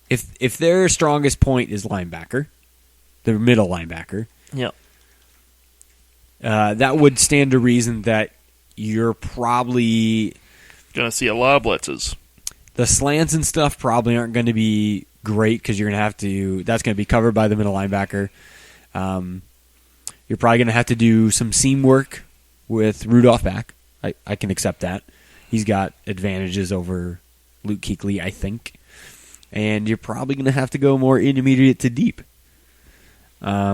[SPEAKER 3] if their strongest point is linebacker, the middle linebacker,
[SPEAKER 4] yep,
[SPEAKER 3] that would stand to reason that you're probably
[SPEAKER 4] going to see a lot of blitzes.
[SPEAKER 3] The slants and stuff probably aren't going to be great because you're going to have to. That's going to be covered by the middle linebacker. You're probably going to have to do some seam work with Rudolph back. I can accept that. He's got advantages over Luke Kuechly, I think. And you're probably going to have to go more intermediate to deep. I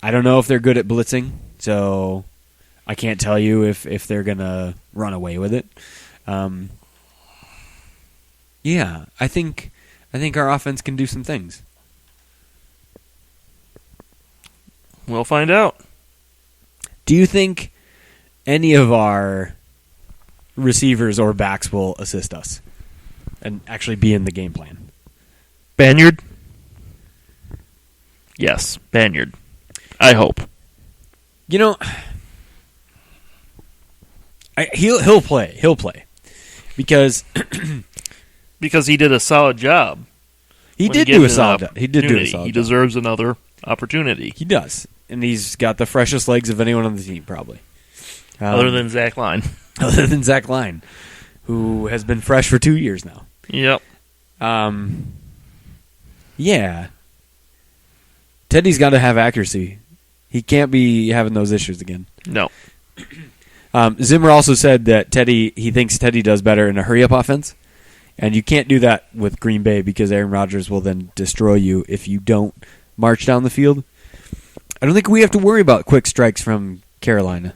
[SPEAKER 3] don't know if they're good at blitzing, so I can't tell you if they're going to run away with it. Yeah, I think our offense can do some things.
[SPEAKER 4] We'll find out.
[SPEAKER 3] Do you think any of our receivers or backs will assist us and actually be in the game plan?
[SPEAKER 4] Banyard? Yes, Banyard. I hope.
[SPEAKER 3] You know, he'll play. He'll play because
[SPEAKER 4] he did a solid job.
[SPEAKER 3] He did do a solid job. He
[SPEAKER 4] deserves another opportunity.
[SPEAKER 3] He does, and he's got the freshest legs of anyone on the team, probably.
[SPEAKER 4] Other than Zach Line.
[SPEAKER 3] Other than Zach Line, who has been fresh for 2 years now.
[SPEAKER 4] Yep.
[SPEAKER 3] Yeah. Teddy's got to have accuracy. He can't be having those issues again.
[SPEAKER 4] No.
[SPEAKER 3] Zimmer also said that he thinks Teddy does better in a hurry-up offense, and you can't do that with Green Bay because Aaron Rodgers will then destroy you if you don't march down the field. I don't think we have to worry about quick strikes from Carolina.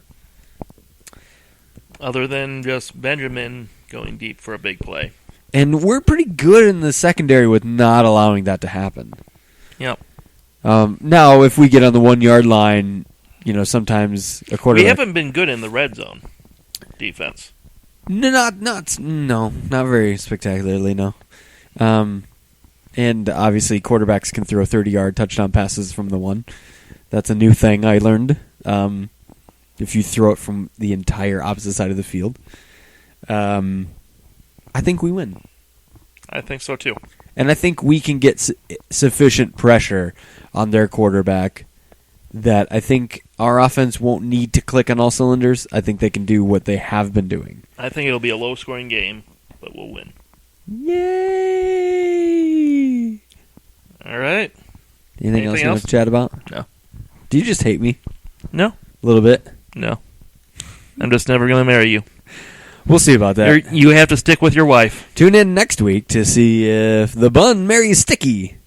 [SPEAKER 4] Other than just Benjamin going deep for a big play.
[SPEAKER 3] And we're pretty good in the secondary with not allowing that to happen.
[SPEAKER 4] Yep.
[SPEAKER 3] Now, if we get on the 1 yard line, sometimes a quarterback.
[SPEAKER 4] We haven't been good in the red zone defense.
[SPEAKER 3] No, not very spectacularly. No. And obviously, quarterbacks can throw 30-yard touchdown passes from the 1. That's a new thing I learned. If you throw it from the entire opposite side of the field, I think we win.
[SPEAKER 4] I think so too.
[SPEAKER 3] And I think we can get sufficient pressure on their quarterback that I think our offense won't need to click on all cylinders. I think they can do what they have been doing.
[SPEAKER 4] I think it'll be a low-scoring game, but we'll win.
[SPEAKER 3] Yay!
[SPEAKER 4] All right.
[SPEAKER 3] Anything else you want to chat about?
[SPEAKER 4] No.
[SPEAKER 3] Do you just hate me?
[SPEAKER 4] No.
[SPEAKER 3] A little bit?
[SPEAKER 4] No. I'm just never going to marry you.
[SPEAKER 3] We'll see about that.
[SPEAKER 4] You have to stick with your wife.
[SPEAKER 3] Tune in next week to see if the bun marries Sticky.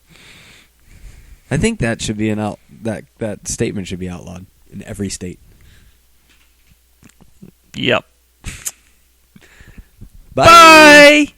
[SPEAKER 3] I think that should be that statement should be outlawed in every state.
[SPEAKER 4] Yep.
[SPEAKER 3] Bye.